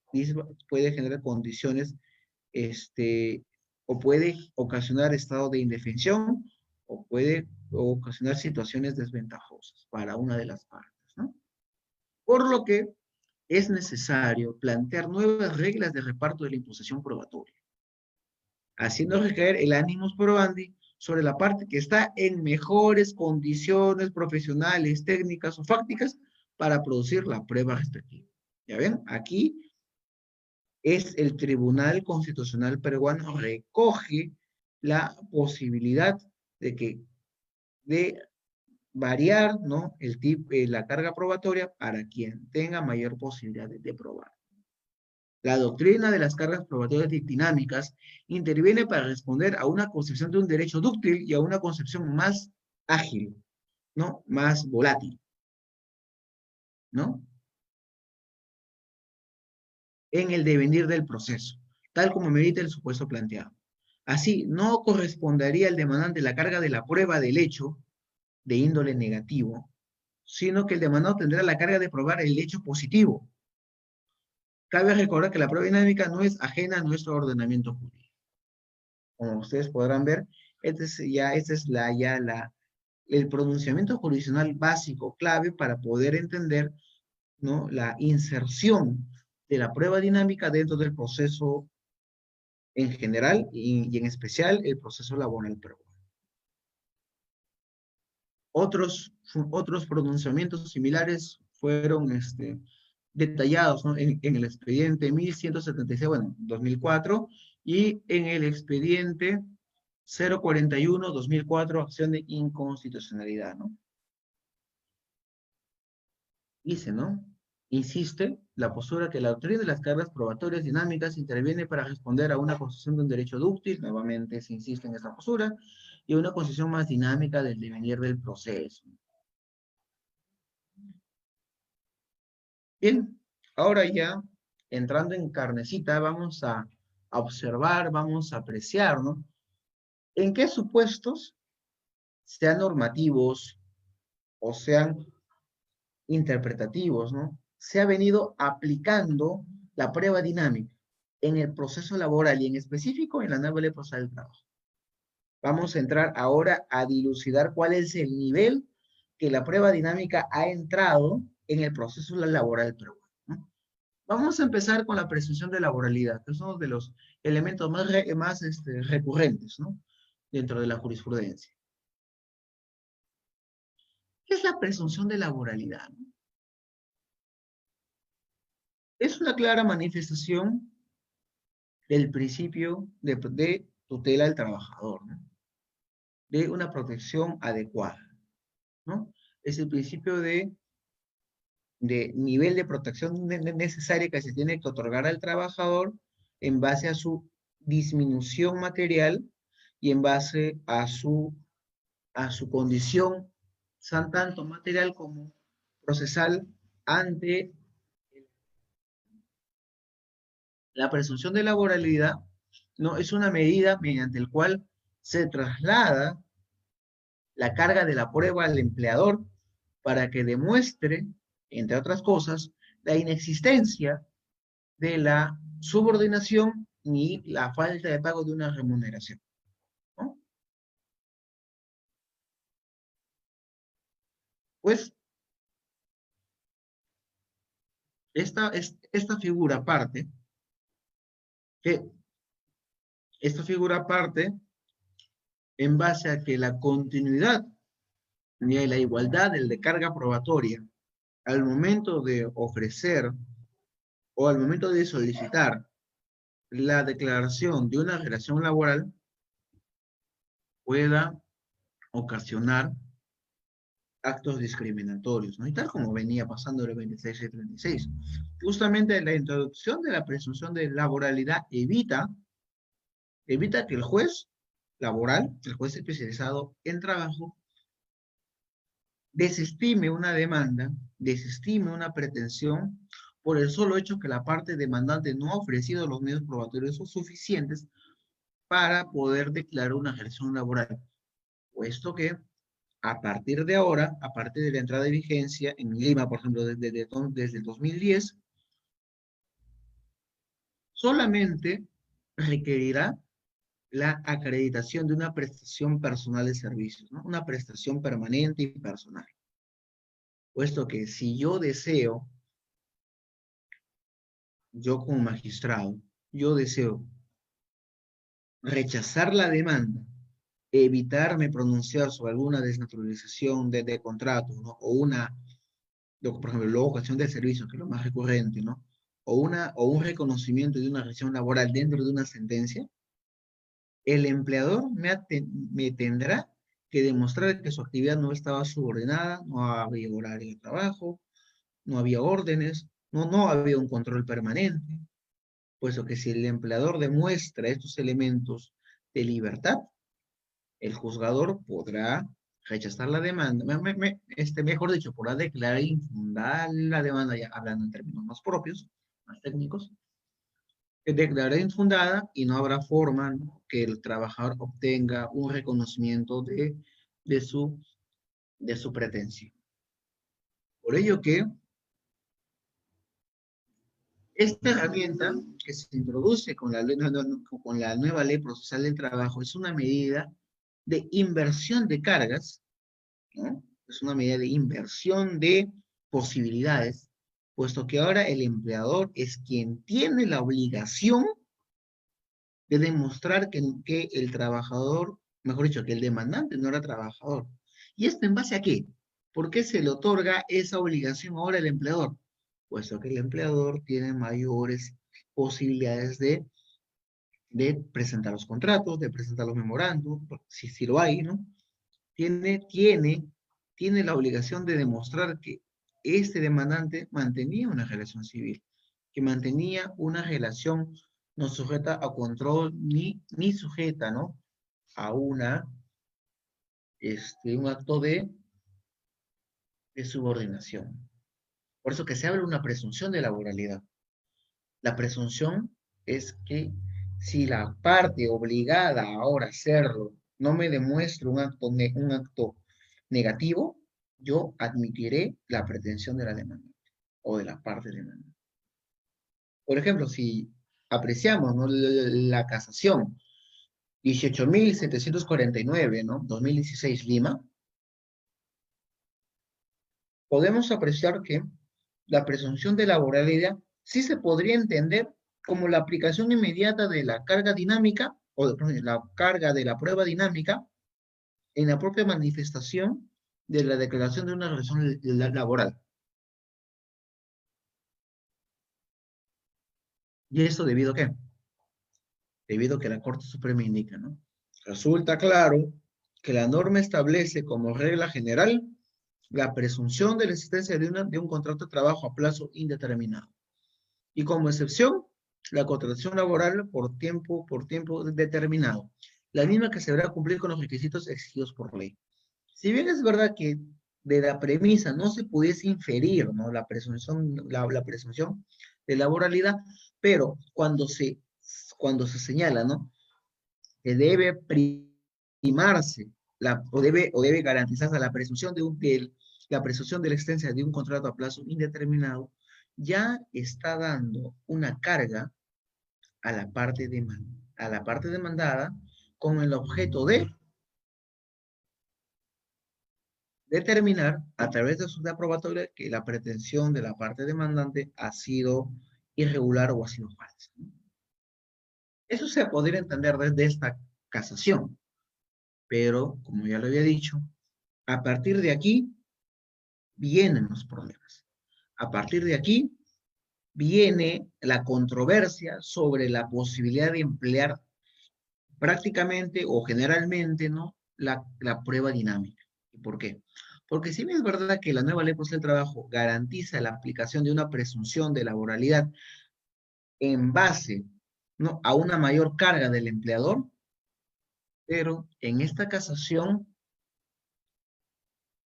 o puede ocasionar estado de indefensión, o puede ocasionar situaciones desventajosas para una de las partes, ¿no? Por lo que es necesario plantear nuevas reglas de reparto de la imposición probatoria, haciendo recaer el animus probandi sobre la parte que está en mejores condiciones profesionales, técnicas o fácticas para producir la prueba respectiva. ¿Ya ven? Aquí es el Tribunal Constitucional peruano recoge la posibilidad de variar, ¿no? La carga probatoria para quien tenga mayor posibilidad de probar. La doctrina de las cargas probatorias dinámicas interviene para responder a una concepción de un derecho dúctil y a una concepción más ágil, ¿no? Más volátil, ¿no? En el devenir del proceso, tal como medita el supuesto planteado. Así, no correspondería al demandante la carga de la prueba del hecho de índole negativo, sino que el demandado tendrá la carga de probar el hecho positivo. Cabe recordar que la prueba dinámica no es ajena a nuestro ordenamiento jurídico. Como ustedes podrán ver, este es el pronunciamiento jurisdiccional básico, clave para poder entender, ¿no? La inserción de la prueba dinámica dentro del proceso en general y en especial el proceso laboral peruano. Otros pronunciamientos similares fueron detallados, ¿no? En el expediente 1176, bueno, 2004, y en el expediente 041-2004, acción de inconstitucionalidad, ¿no? Dice, ¿no? Insiste la postura que la doctrina de las cargas probatorias dinámicas interviene para responder a una concesión de un derecho dúctil, nuevamente se insiste en esta postura, y una concesión más dinámica del devenir del proceso. Bien, ahora ya entrando en carnecita, vamos a observar, vamos a apreciar, ¿no? ¿En qué supuestos, sean normativos o sean interpretativos, ¿no? Se ha venido aplicando la prueba dinámica en el proceso laboral y en específico en la nueva ley procesal del trabajo? Vamos a entrar ahora a dilucidar cuál es el nivel que la prueba dinámica ha entrado en el proceso laboral peruano, ¿no? Vamos a empezar con la presunción de laboralidad, que es uno de los elementos más recurrentes, ¿no? Dentro de la jurisprudencia. ¿Qué es la presunción de laboralidad? Es una clara manifestación del principio de tutela del trabajador, ¿no? De una protección adecuada, ¿no? Es el principio de nivel de protección necesaria que se tiene que otorgar al trabajador en base a su disminución material y en base a su condición, tanto material como procesal, ante la presunción de laboralidad. No es una medida mediante la cual se traslada la carga de la prueba al empleador para que demuestre, entre otras cosas, la inexistencia de la subordinación ni la falta de pago de una remuneración, ¿no? Pues esta figura parte, que esta figura parte en base a que la continuidad y la igualdad de carga probatoria al momento de ofrecer o al momento de solicitar la declaración de una relación laboral pueda ocasionar actos discriminatorios, ¿no? Y tal como venía pasando en el 26 y 36. Justamente la introducción de la presunción de laboralidad evita que el juez laboral, el juez especializado en trabajo, desestime una demanda, desestime una pretensión por el solo hecho que la parte demandante no ha ofrecido los medios probatorios suficientes para poder declarar una relación laboral, puesto que a partir de ahora, a partir de la entrada de vigencia en Lima, por ejemplo, desde el 2010, solamente requerirá la acreditación de una prestación personal de servicios, ¿no? Una prestación permanente y personal. Puesto que si yo deseo, yo como magistrado, yo deseo rechazar la demanda, evitarme pronunciar sobre alguna desnaturalización de contrato, ¿no? O una, por ejemplo, la ocasión del servicio, que es lo más recurrente, ¿no? O un reconocimiento de una relación laboral dentro de una sentencia, el empleador me tendrá que demostrar que su actividad no estaba subordinada, no había horario de trabajo, no había órdenes, no había un control permanente, puesto que si el empleador demuestra estos elementos de libertad, el juzgador podrá rechazar la demanda, mejor dicho, podrá declarar infundada la demanda, ya hablando en términos más propios, más técnicos, declarará infundada y no habrá forma, ¿no?, que el trabajador obtenga un reconocimiento de, su, de su pretensión. Por ello que esta herramienta que se introduce con la nueva ley procesal del trabajo es una medida de inversión de cargas, ¿no? Es una medida de inversión de posibilidades, puesto que ahora el empleador es quien tiene la obligación de demostrar que el trabajador, mejor dicho, que el demandante no era trabajador. ¿Y esto en base a qué? ¿Por qué se le otorga esa obligación ahora al empleador? Puesto que el empleador tiene mayores posibilidades de presentar los contratos, de presentar los memorandos, si lo hay, ¿no? Tiene la obligación de demostrar que este demandante mantenía una relación civil, que mantenía una relación no sujeta a control ni sujeta, ¿no?, a un acto de subordinación. Por eso que se abre una presunción de laboralidad. La presunción es que si la parte obligada ahora a hacerlo no me demuestra un acto negativo, yo admitiré la pretensión de la demanda o de la parte demandante. Por ejemplo, si apreciamos, ¿no?, la casación 18.749, ¿no?, 2016 Lima, podemos apreciar que la presunción de laboralidad sí se podría entender como la aplicación inmediata de la carga dinámica o la carga de la prueba dinámica en la propia manifestación de la declaración de una relación laboral. ¿Y esto debido a qué? debido a que la Corte Suprema indica, ¿no? Resulta claro que la norma establece como regla general la presunción de la existencia de un contrato de trabajo a plazo indeterminado. Y como excepción, la contratación laboral por tiempo determinado, la misma que se deberá cumplir con los requisitos exigidos por ley. Si bien es verdad que de la premisa no se pudiese inferir, ¿no? La presunción de laboralidad, pero cuando se señala, ¿no? Que debe primarse o debe garantizarse la presunción la presunción de la existencia de un contrato a plazo indeterminado, ya está dando una carga a a la parte demandada con el objeto de determinar a través de su aprobatoria que la pretensión de la parte demandante ha sido irregular o ha sido falsa. Eso se podría entender desde esta casación, pero como ya lo había dicho, a partir de aquí vienen los problemas. A partir de aquí viene la controversia sobre la posibilidad de emplear prácticamente o generalmente, ¿no? La prueba dinámica. ¿Y por qué? Porque si bien es verdad que la nueva ley del trabajo garantiza la aplicación de una presunción de laboralidad en base, ¿no? a una mayor carga del empleador, pero en esta casación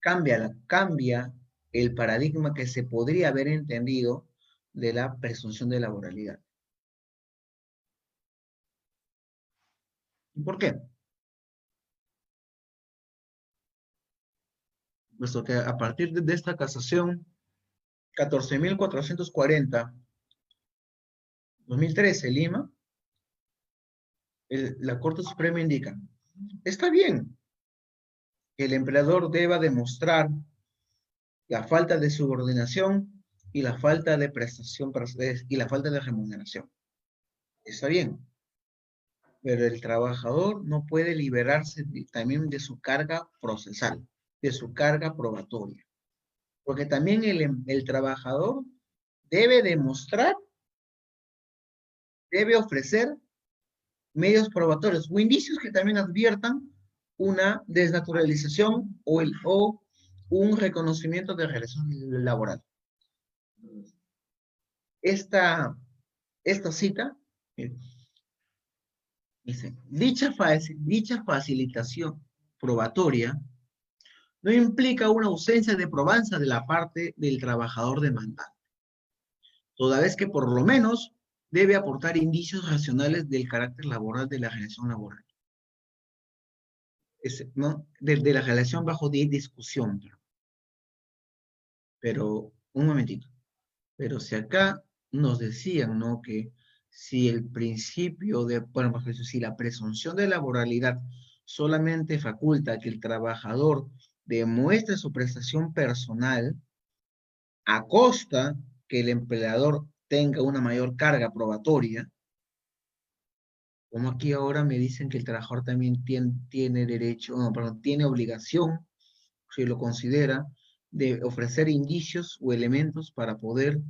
cambia el paradigma que se podría haber entendido de la presunción de laboralidad. ¿Y por qué? Puesto que a partir de esta casación 14.440, 2013, Lima, la Corte Suprema indica, está bien que el empleador deba demostrar la falta de subordinación y la falta de prestación y la falta de remuneración. Está bien, pero el trabajador no puede liberarse también de su carga procesal, de su carga probatoria, porque también el trabajador debe demostrar, debe ofrecer medios probatorios o indicios que también adviertan una desnaturalización o un reconocimiento de relación laboral. Esta cita dice, dicha facilitación probatoria no implica una ausencia de probanza de la parte del trabajador demandante, toda vez que por lo menos debe aportar indicios racionales del carácter laboral de la relación laboral. ¿No? De la relación bajo de discusión. Pero, un momentito. Pero si acá nos decían, ¿no? Que si el principio de, bueno, si la presunción de laboralidad solamente faculta que el trabajador demuestre su prestación personal a costa que el empleador tenga una mayor carga probatoria, como aquí ahora me dicen que el trabajador también tiene derecho, no, perdón, tiene obligación, si lo considera, de ofrecer indicios o elementos para poder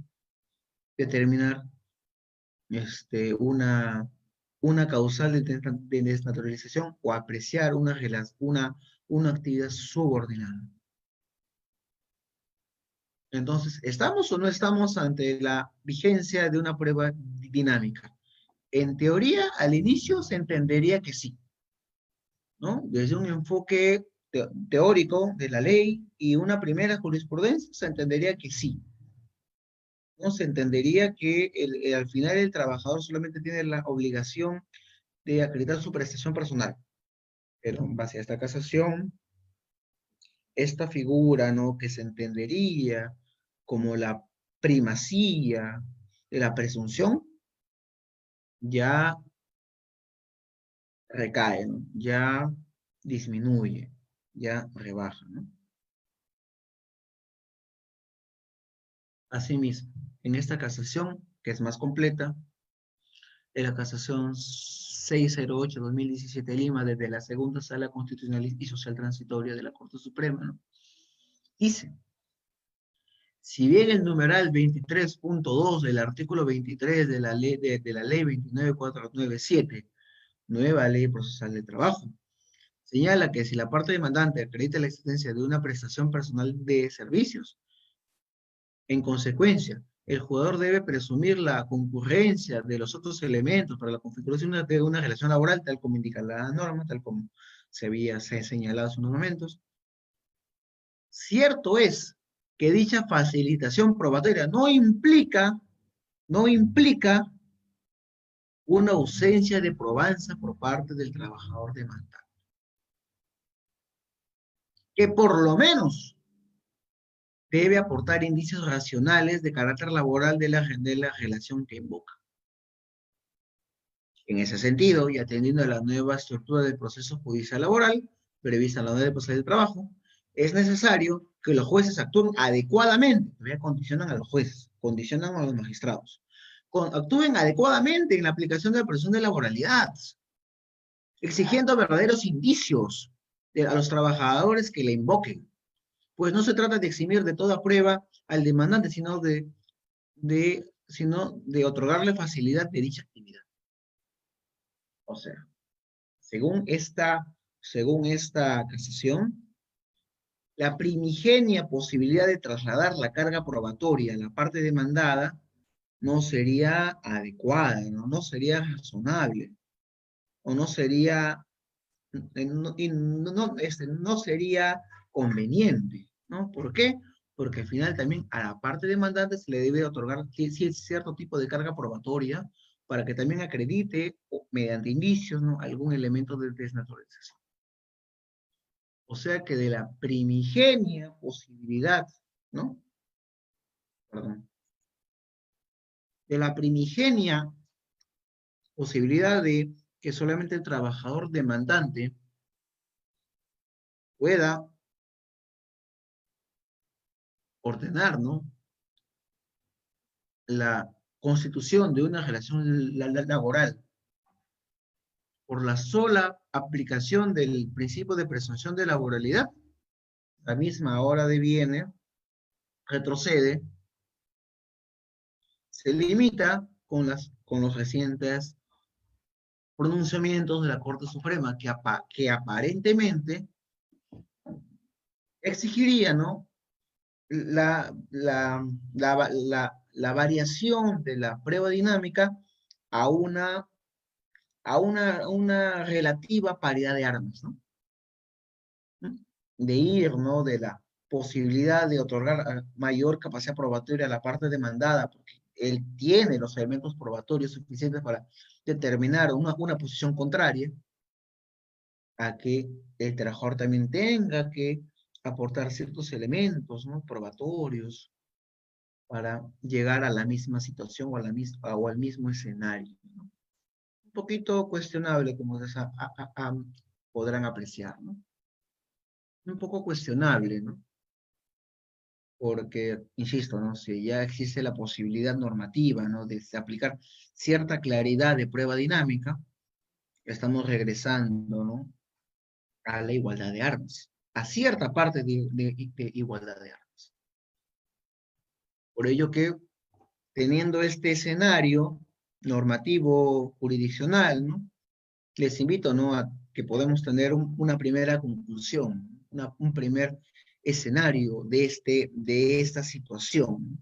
determinar una causal de desnaturalización o apreciar una actividad subordinada. Entonces, ¿estamos o no estamos ante la vigencia de una prueba dinámica? En teoría, al inicio se entendería que sí, ¿no? Desde un enfoque teórico de la ley y una primera jurisprudencia se entendería que sí. No se entendería que al final el trabajador solamente tiene la obligación de acreditar su prestación personal. Pero en base a esta casación, esta figura, ¿no? Que se entendería como la primacía de la presunción, ya recae, ¿no? Ya disminuye, ya rebaja, ¿no? Asimismo, en esta casación, que es más completa, en la casación 608-2017 Lima, desde la segunda sala constitucional y social transitoria de la Corte Suprema, ¿no? Dice, si bien el numeral 23.2 del artículo 23 de la ley 29497 nueva ley procesal del trabajo. Señala que si la parte demandante acredita la existencia de una prestación personal de servicios, en consecuencia, el jugador debe presumir la concurrencia de los otros elementos para la configuración de una relación laboral, tal como indica la norma, tal como se señalado hace unos momentos. Cierto es que dicha facilitación probatoria no implica una ausencia de probanza por parte del trabajador demandante, que por lo menos debe aportar indicios racionales de carácter laboral de la relación que invoca. En ese sentido, y atendiendo a la nueva estructura del proceso judicial laboral, prevista en la Ley de Procesal del Trabajo, es necesario que los jueces actúen adecuadamente, todavía condicionan a los jueces, condicionan a los magistrados, actúen adecuadamente en la aplicación de la presunción de laboralidad, exigiendo verdaderos indicios a los trabajadores que le invoquen, pues no se trata de eximir de toda prueba al demandante, sino de otorgarle facilidad de dicha actividad. O sea, según esta casación, la primigenia posibilidad de trasladar la carga probatoria a la parte demandada no sería adecuada, no sería razonable, o no sería, no sería conveniente, ¿no? ¿Por qué? Porque al final también a la parte demandante se le debe otorgar cierto tipo de carga probatoria para que también acredite, mediante indicios, ¿no?, algún elemento de desnaturalización. O sea que de la primigenia posibilidad, ¿no? Perdón. De la primigenia posibilidad de que solamente el trabajador demandante pueda ordenar, ¿no?, la constitución de una relación laboral por la sola aplicación del principio de presunción de laboralidad, la misma ahora deviene, retrocede, se limita con los recientes pronunciamientos de la Corte Suprema que aparentemente exigiría, ¿no?, la variación de la prueba dinámica a una relativa paridad de armas, ¿no? De ir, ¿no?, de la posibilidad de otorgar mayor capacidad probatoria a la parte demandada, porque él tiene los elementos probatorios suficientes para determinar una posición contraria, a que el trabajador también tenga que aportar ciertos elementos, ¿no?, probatorios para llegar a la misma situación o al mismo escenario, ¿no? Un poquito cuestionable, como podrán apreciar, ¿no? Un poco cuestionable, ¿no? Porque, insisto, ¿no?, si ya existe la posibilidad normativa, ¿no?, de aplicar cierta claridad de prueba dinámica, estamos regresando, ¿no?, a la igualdad de armas, a cierta parte de igualdad de armas. Por ello que, teniendo este escenario normativo jurisdiccional, ¿no?, les invito, ¿no?, a que podemos tener una primera conclusión, un primer escenario de esta situación,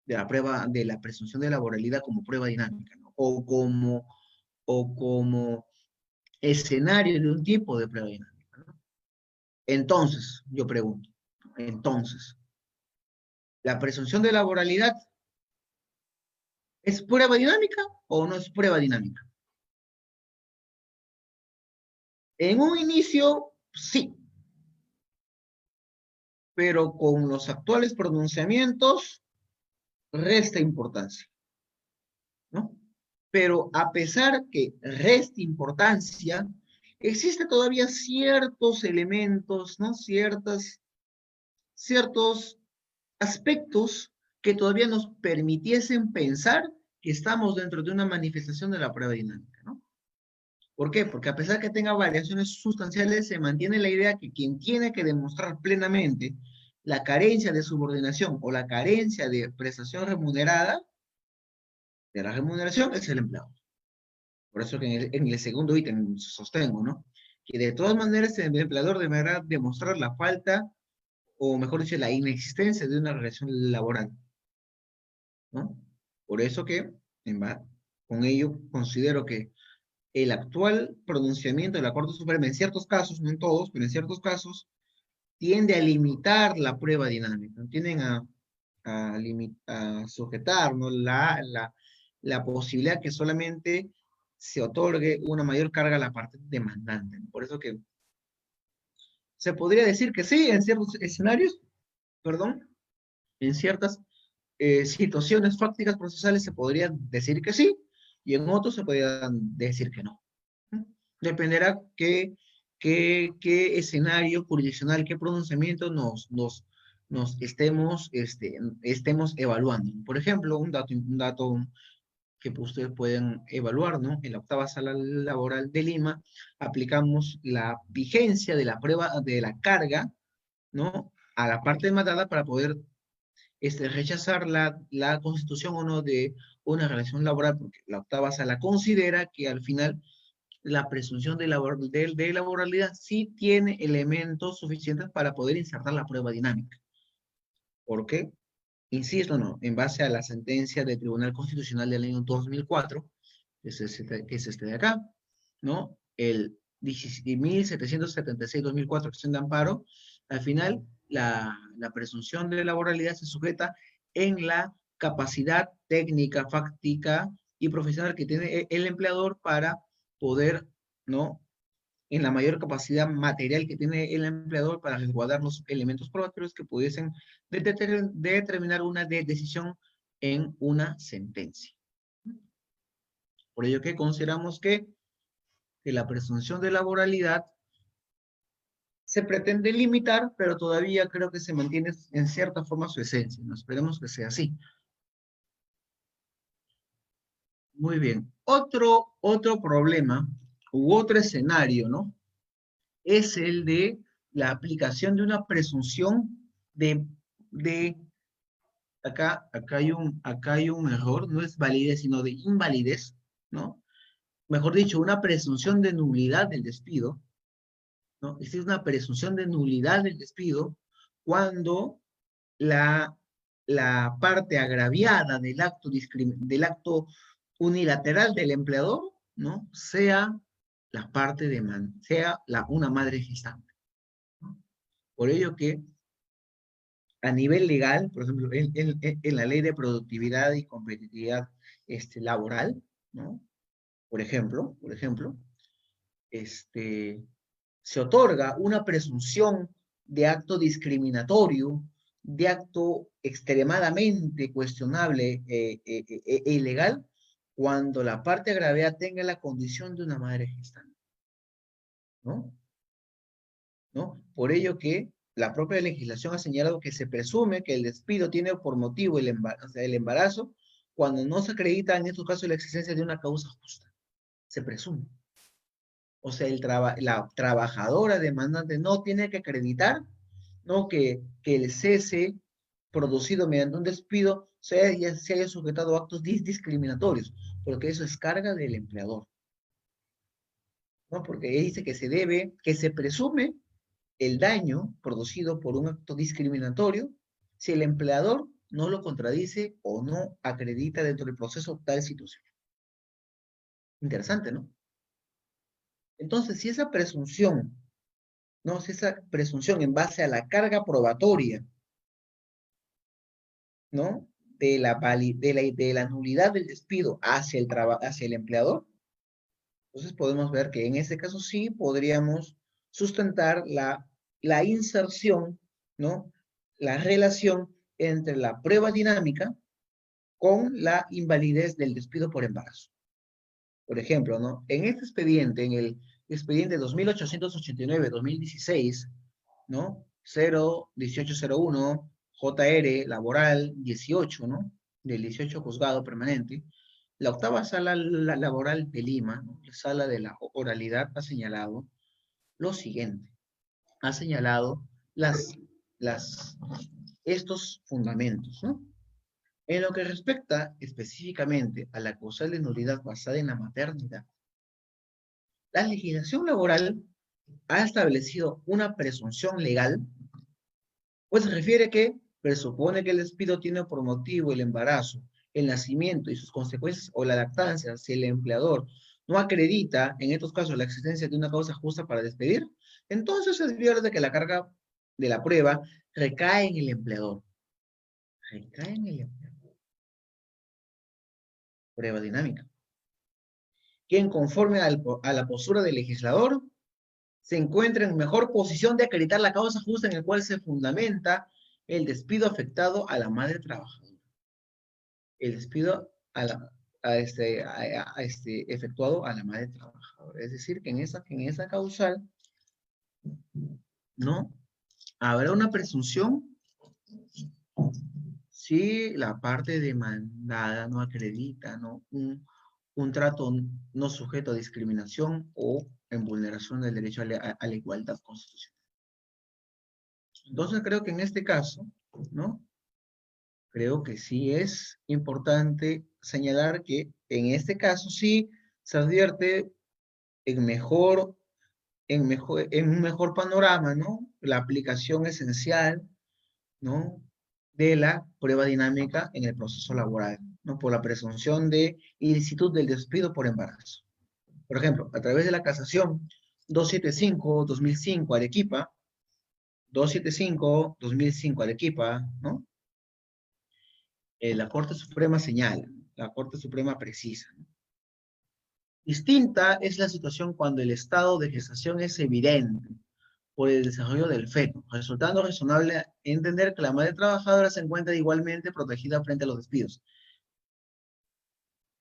de la prueba, de la presunción de laboralidad como prueba dinámica, ¿no?, o como escenario de un tipo de prueba dinámica, ¿no? Entonces, yo pregunto, ¿la presunción de laboralidad es prueba dinámica o no es prueba dinámica? En un inicio, sí, pero con los actuales pronunciamientos resta importancia, ¿no? Pero a pesar que resta importancia, existen todavía ciertos elementos, ¿no?, ciertos aspectos que todavía nos permitiesen pensar que estamos dentro de una manifestación de la prueba dinámica, ¿no? ¿Por qué? Porque a pesar que tenga variaciones sustanciales, se mantiene la idea que quien tiene que demostrar plenamente la carencia de subordinación o la carencia de prestación remunerada, de la remuneración, es el empleado. Por eso que en el segundo ítem sostengo, ¿no? Que de todas maneras el empleador deberá demostrar la falta, o mejor dicho, la inexistencia de una relación laboral, ¿no? Por eso que, con ello, considero que el actual pronunciamiento de la Corte Suprema, en ciertos casos, no en todos, pero en ciertos casos, tiende a limitar la prueba dinámica, tienden a sujetar, ¿no? La posibilidad que solamente se otorgue una mayor carga a la parte demandante, ¿no? Por eso que se podría decir que sí, en ciertos escenarios, perdón, en ciertas situaciones fácticas procesales se podría decir que sí, y en otros se podría decir que no. Dependerá qué escenario jurisdiccional, qué pronunciamiento nos estemos evaluando. Por ejemplo, un dato que ustedes pueden evaluar, ¿no? En la octava sala laboral de Lima, aplicamos la vigencia de la prueba de la carga, ¿no? A la parte demandada para poder rechazar la constitución o no de una relación laboral, porque la octava sala considera que al final la presunción de laboralidad sí tiene elementos suficientes para poder insertar la prueba dinámica. ¿Por qué? Insisto, no, en base a la sentencia del Tribunal Constitucional del año 2004, que es este de acá, ¿no? El 1776-2004, acción de amparo, al final la presunción de laboralidad se sujeta en la capacidad técnica, fáctica y profesional que tiene el empleador para poder, ¿no? En la mayor capacidad material que tiene el empleador para resguardar los elementos probatorios que pudiesen determinar una decisión en una sentencia. Por ello que consideramos que la presunción de laboralidad se pretende limitar, pero todavía creo que se mantiene en cierta forma su esencia, ¿no? Esperemos que sea así. Muy bien. Otro problema u otro escenario, ¿no? Es el de la aplicación de una presunción de acá hay un error, no es validez, sino de invalidez, ¿no? Mejor dicho, una presunción de nulidad del despido, ¿no? Existe una presunción de nulidad del despido cuando la, la parte agraviada del acto unilateral del empleador, ¿no? Sea la parte sea una madre gestante, ¿no? Por ello que a nivel legal, por ejemplo, en la ley de productividad y competitividad laboral, ¿no? Por ejemplo, este, se otorga una presunción de acto discriminatorio, de acto extremadamente cuestionable e ilegal, cuando la parte agraviada tenga la condición de una madre gestante, ¿no? ¿No? Por ello que la propia legislación ha señalado que se presume que el despido tiene por motivo el embarazo cuando no se acredita en estos casos la existencia de una causa justa. Se presume. O sea, la trabajadora demandante no tiene que acreditar, ¿no? Que el cese producido mediante un despido se haya sujetado a actos discriminatorios, porque eso es carga del empleador, ¿no? Porque dice que se presume el daño producido por un acto discriminatorio si el empleador no lo contradice o no acredita dentro del proceso tal situación. Interesante, ¿no? Entonces, si esa presunción, ¿no? Si esa presunción en base a la carga probatoria, ¿no? De la nulidad del despido hacia el empleador, entonces podemos ver que en este caso sí podríamos sustentar la inserción, ¿no? La relación entre la prueba dinámica con la invalidez del despido por embarazo. Por ejemplo, ¿no? En este expediente, en el expediente 2889-2016, ¿no? 01801 JR laboral 18, ¿no? Del 18 juzgado permanente, la octava sala laboral de Lima, ¿no? La sala de la oralidad, ha señalado lo siguiente. Ha señalado las, estos fundamentos, ¿no? En lo que respecta específicamente a la causal de nulidad basada en la maternidad, La legislación laboral ha establecido una presunción legal, pues se refiere que presupone que el despido tiene por motivo el embarazo, el nacimiento y sus consecuencias o la lactancia si el empleador no acredita en estos casos la existencia de una causa justa para despedir, entonces se advierte que la carga de la prueba recae en el empleador. Recae en el empleador. Prueba dinámica. Quien conforme a la postura del legislador se encuentra en mejor posición de acreditar la causa justa en la cual se fundamenta el despido afectado a la madre trabajadora. El despido efectuado a la madre trabajadora. Es decir, que en esa causal, ¿no? Habrá una presunción si la parte demandada no acredita, ¿no? Un trato no sujeto a discriminación o en vulneración del derecho a la igualdad constitucional. Entonces creo que en este caso, ¿no? Creo que sí es importante señalar que en este caso sí se advierte en un mejor panorama, ¿no? La aplicación esencial, ¿no? De la prueba dinámica en el proceso laboral, ¿no? Por la presunción de ilicitud del despido por embarazo. Por ejemplo, a través de la casación 275-2005 Arequipa, 275-2005 Arequipa, ¿no? La Corte Suprema señala, la Corte Suprema precisa, ¿no? Distinta es la situación cuando el estado de gestación es evidente por el desarrollo del feto, resultando razonable entender que la madre trabajadora se encuentra igualmente protegida frente a los despidos.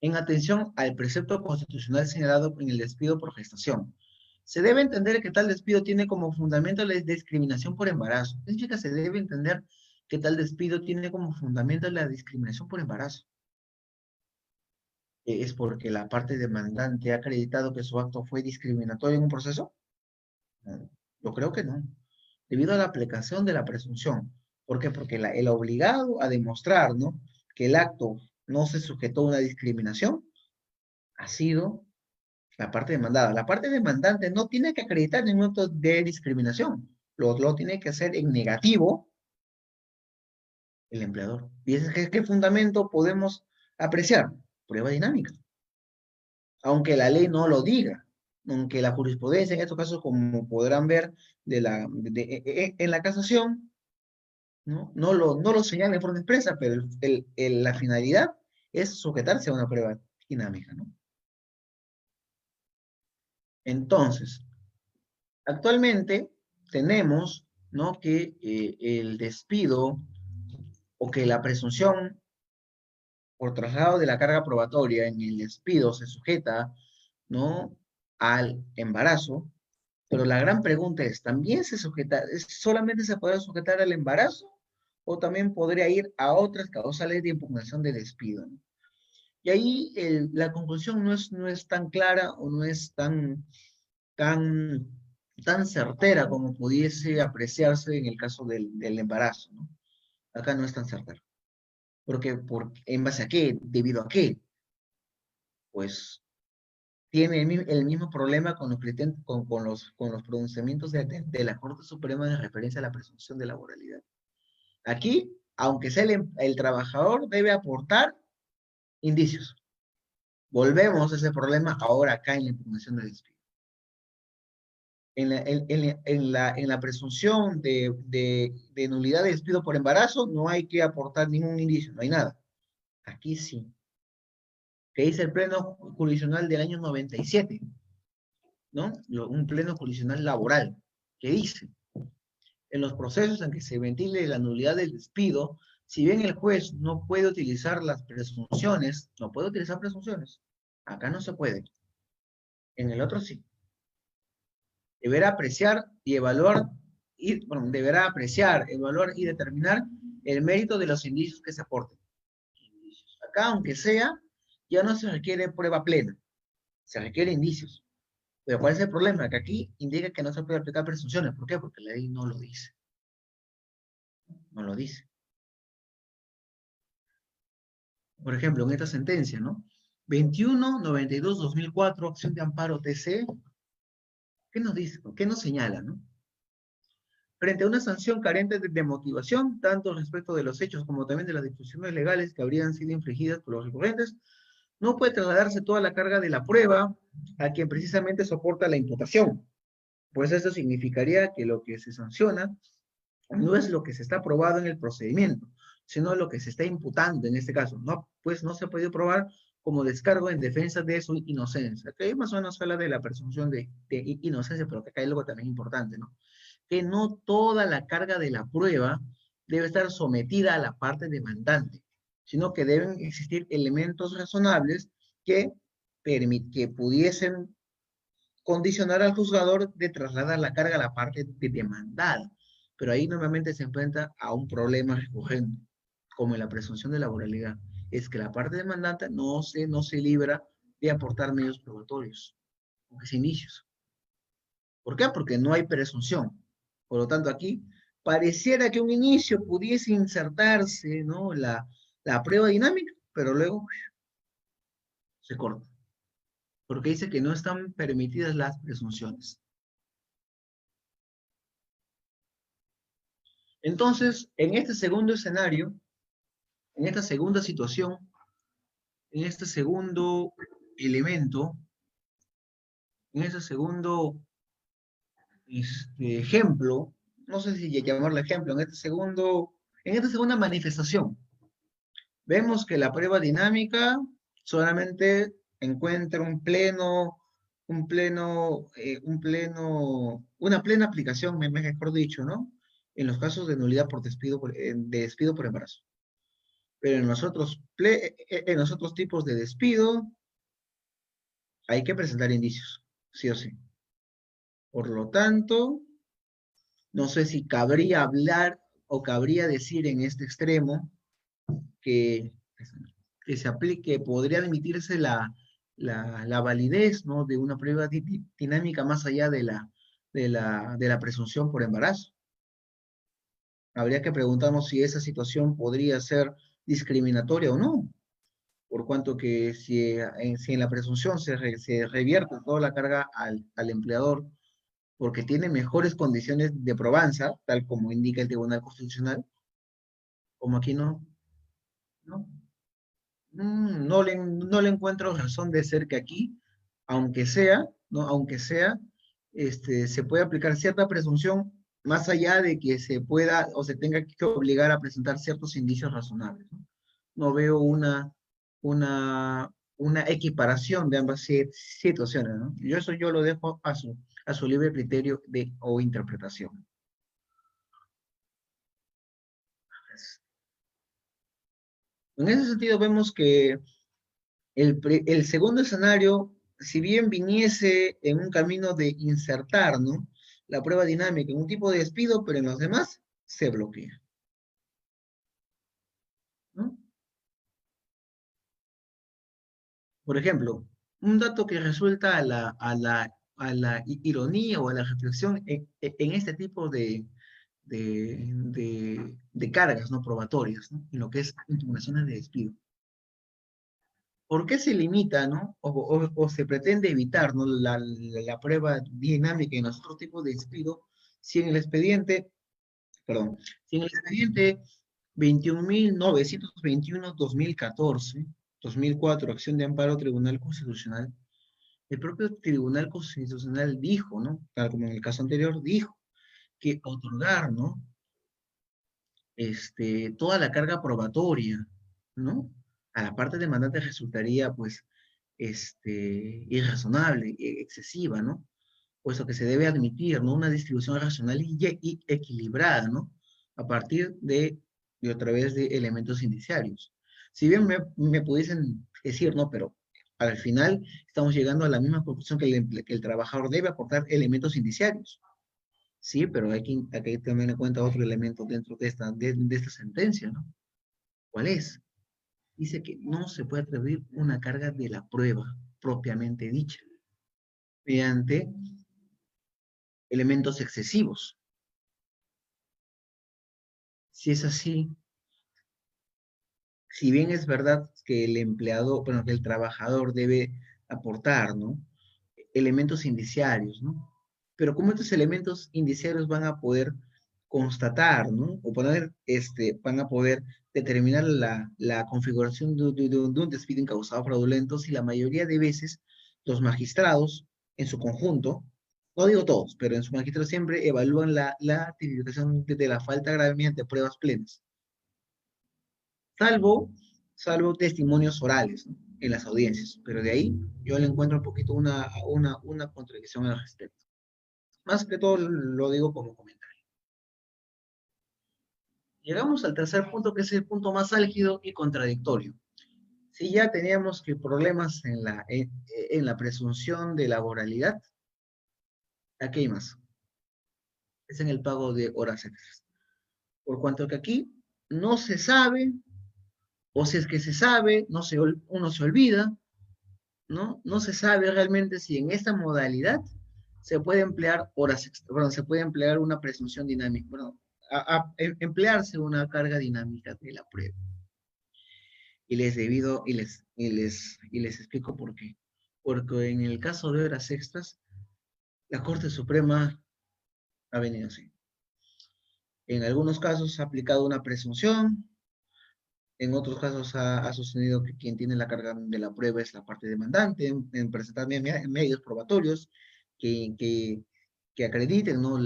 En atención al precepto constitucional señalado en el despido por gestación, se debe entender que tal despido tiene como fundamento la discriminación por embarazo. ¿Qué significa? Se debe entender que tal despido tiene como fundamento la discriminación por embarazo. ¿Es porque la parte demandante ha acreditado que su acto fue discriminatorio en un proceso? No, yo creo que no. Debido a la aplicación de la presunción. ¿Por qué? Porque el obligado a demostrar, ¿no? Que el acto no se sujetó a una discriminación ha sido la parte demandada. La parte demandante no tiene que acreditar ningún acto de discriminación. Lo tiene que hacer en negativo el empleador. ¿Y qué fundamento podemos apreciar? Prueba dinámica. Aunque la ley no lo diga, aunque la jurisprudencia en estos casos, como podrán ver en la casación, ¿no? No lo señala en forma expresa, pero la finalidad es sujetarse a una prueba dinámica, ¿no? Entonces, actualmente tenemos, ¿no? Que el despido o que la presunción por traslado de la carga probatoria en el despido se sujeta, ¿no? Al embarazo, pero la gran pregunta es, ¿también solamente se puede sujetar al embarazo o también podría ir a otras causales de impugnación de despido, ¿no? Y ahí la conclusión no es tan clara o no es tan, tan certera como pudiese apreciarse en el caso del embarazo, ¿no? Acá no es tan certero. Porque, ¿en base a qué? ¿Debido a qué? Pues tiene el mismo problema con los pronunciamientos de la Corte Suprema de referencia a la presunción de laboralidad. Aquí, aunque sea el trabajador, debe aportar indicios. Volvemos a ese problema ahora acá en la impugnación del despido. En la presunción de nulidad de despido por embarazo no hay que aportar ningún indicio, no hay nada. Aquí sí. Que dice el pleno jurisdiccional del año 97, ¿no? Un pleno jurisdiccional laboral, que dice, en los procesos en que se ventile la nulidad del despido, si bien el juez no puede utilizar las presunciones, no puede utilizar presunciones, acá no se puede, en el otro sí. Deberá apreciar y evaluar, deberá apreciar, evaluar y determinar el mérito de los indicios que se aporten. Acá, aunque sea, ya no se requiere prueba plena, se requiere indicios. Pero ¿cuál es el problema? Que aquí indica que no se puede aplicar presunciones. ¿Por qué? Porque la ley no lo dice. No lo dice. Por ejemplo, en esta sentencia, ¿no? 2192-2004, acción de amparo TC, ¿Qué nos dice? ¿Qué nos señala, no? Frente a una sanción carente de motivación, tanto respecto de los hechos como también de las disposiciones legales que habrían sido infringidas por los recurrentes, no puede trasladarse toda la carga de la prueba a quien precisamente soporta la imputación, pues esto significaría que lo que se sanciona no es lo que se está probado en el procedimiento, sino lo que se está imputando en este caso, ¿no? Pues no se ha podido probar como descargo en defensa de su inocencia, que más o menos habla de la presunción de inocencia, pero que acá hay algo también importante, ¿no? Que no toda la carga de la prueba debe estar sometida a la parte demandante, sino que deben existir elementos razonables que, que pudiesen condicionar al juzgador de trasladar la carga a la parte demandada. Pero ahí normalmente se enfrenta a un problema recurrente, como en la presunción de laboralidad. Es que la parte demandante no se libra de aportar medios probatorios, aunque sea indicios. ¿Por qué? Porque no hay presunción. Por lo tanto, aquí pareciera que un inicio pudiese insertarse, ¿no? La prueba dinámica, pero luego se corta, porque dice que no están permitidas las presunciones. Entonces, en este segundo escenario, en esta segunda situación, en este segundo elemento, en este segundo ejemplo, no sé si llamarlo ejemplo, en esta segunda manifestación, vemos que la prueba dinámica solamente encuentra una plena aplicación, mejor dicho, ¿no? En los casos de nulidad por despido de despido por embarazo. Pero en los otros tipos de despido hay que presentar indicios, sí o sí. Por lo tanto, no sé si cabría hablar o cabría decir en este extremo que, que se aplique, podría admitirse la validez, ¿no? De una prueba dinámica más allá de la presunción por embarazo. Habría que preguntarnos si esa situación podría ser discriminatoria o no, por cuanto que si en la presunción se revierte toda la carga al empleador porque tiene mejores condiciones de probanza, tal como indica el Tribunal Constitucional, como aquí no, no le encuentro razón de ser que aquí, aunque sea, ¿no? Aunque sea, se puede aplicar cierta presunción más allá de que se pueda o se tenga que obligar a presentar ciertos indicios razonables, ¿no? No veo una equiparación de ambas situaciones, ¿no? Yo lo dejo a su libre criterio o interpretación. En ese sentido vemos que el segundo escenario, si bien viniese en un camino de insertar, ¿no? La prueba dinámica en un tipo de despido, pero en los demás se bloquea, ¿no? Por ejemplo, un dato que resulta a la ironía o a la reflexión en este tipo de cargas no probatorias, ¿no? En lo que es impugnaciones de despido. ¿Por qué se limita, ¿no? O se pretende evitar, ¿no? La prueba dinámica en los otros tipos de despido si en el expediente, perdón, si en el expediente 21.921/2014, 2004, acción de amparo Tribunal Constitucional, el propio Tribunal Constitucional dijo, ¿no? Tal como en el caso anterior, dijo que otorgar, ¿no? Toda la carga probatoria, ¿no? A la parte demandante resultaría, pues, irrazonable, excesiva, ¿no? Puesto que se debe admitir, ¿no? Una distribución racional y equilibrada, ¿no? A partir de otra vez de elementos indiciarios. Si bien me pudiesen decir, ¿no? Pero al final estamos llegando a la misma conclusión que el trabajador debe aportar elementos indiciarios. Sí, pero hay que tener en cuenta otro elemento dentro de esta sentencia, ¿no? ¿Cuál es? Dice que no se puede atribuir una carga de la prueba propiamente dicha mediante elementos excesivos. Si es así, si bien es verdad que el empleado, bueno, que el trabajador debe aportar, ¿no? Elementos indiciarios, ¿no? pero cómo estos elementos indiciarios van a poder constatar, ¿no? O poner, van a poder determinar la configuración de un despido incausado fraudulento si la mayoría de veces los magistrados, en su conjunto, no digo todos, pero en su magistrado siempre evalúan la tipificación de la falta grave mediante pruebas plenas, salvo, salvo testimonios orales, ¿no? En las audiencias, pero de ahí yo le encuentro un poquito una contradicción al respecto. Más que todo lo digo como comentario. Llegamos al tercer punto, que es el punto más álgido y contradictorio. Si ya teníamos que problemas en la presunción de laboralidad, aquí hay más. Es en el pago de horas extras. Por cuanto que aquí no se sabe, o si es que se sabe, uno se olvida, ¿no? No se sabe realmente si en esta modalidad se puede emplear horas extras, bueno, se puede emplear una presunción dinámica, bueno, emplearse una carga dinámica de la prueba. Y les explico por qué. Porque en el caso de horas extras, la Corte Suprema ha venido así. En algunos casos ha aplicado una presunción, en otros casos ha sostenido que quien tiene la carga de la prueba es la parte demandante, en presentar medios probatorios que acrediten, ¿no?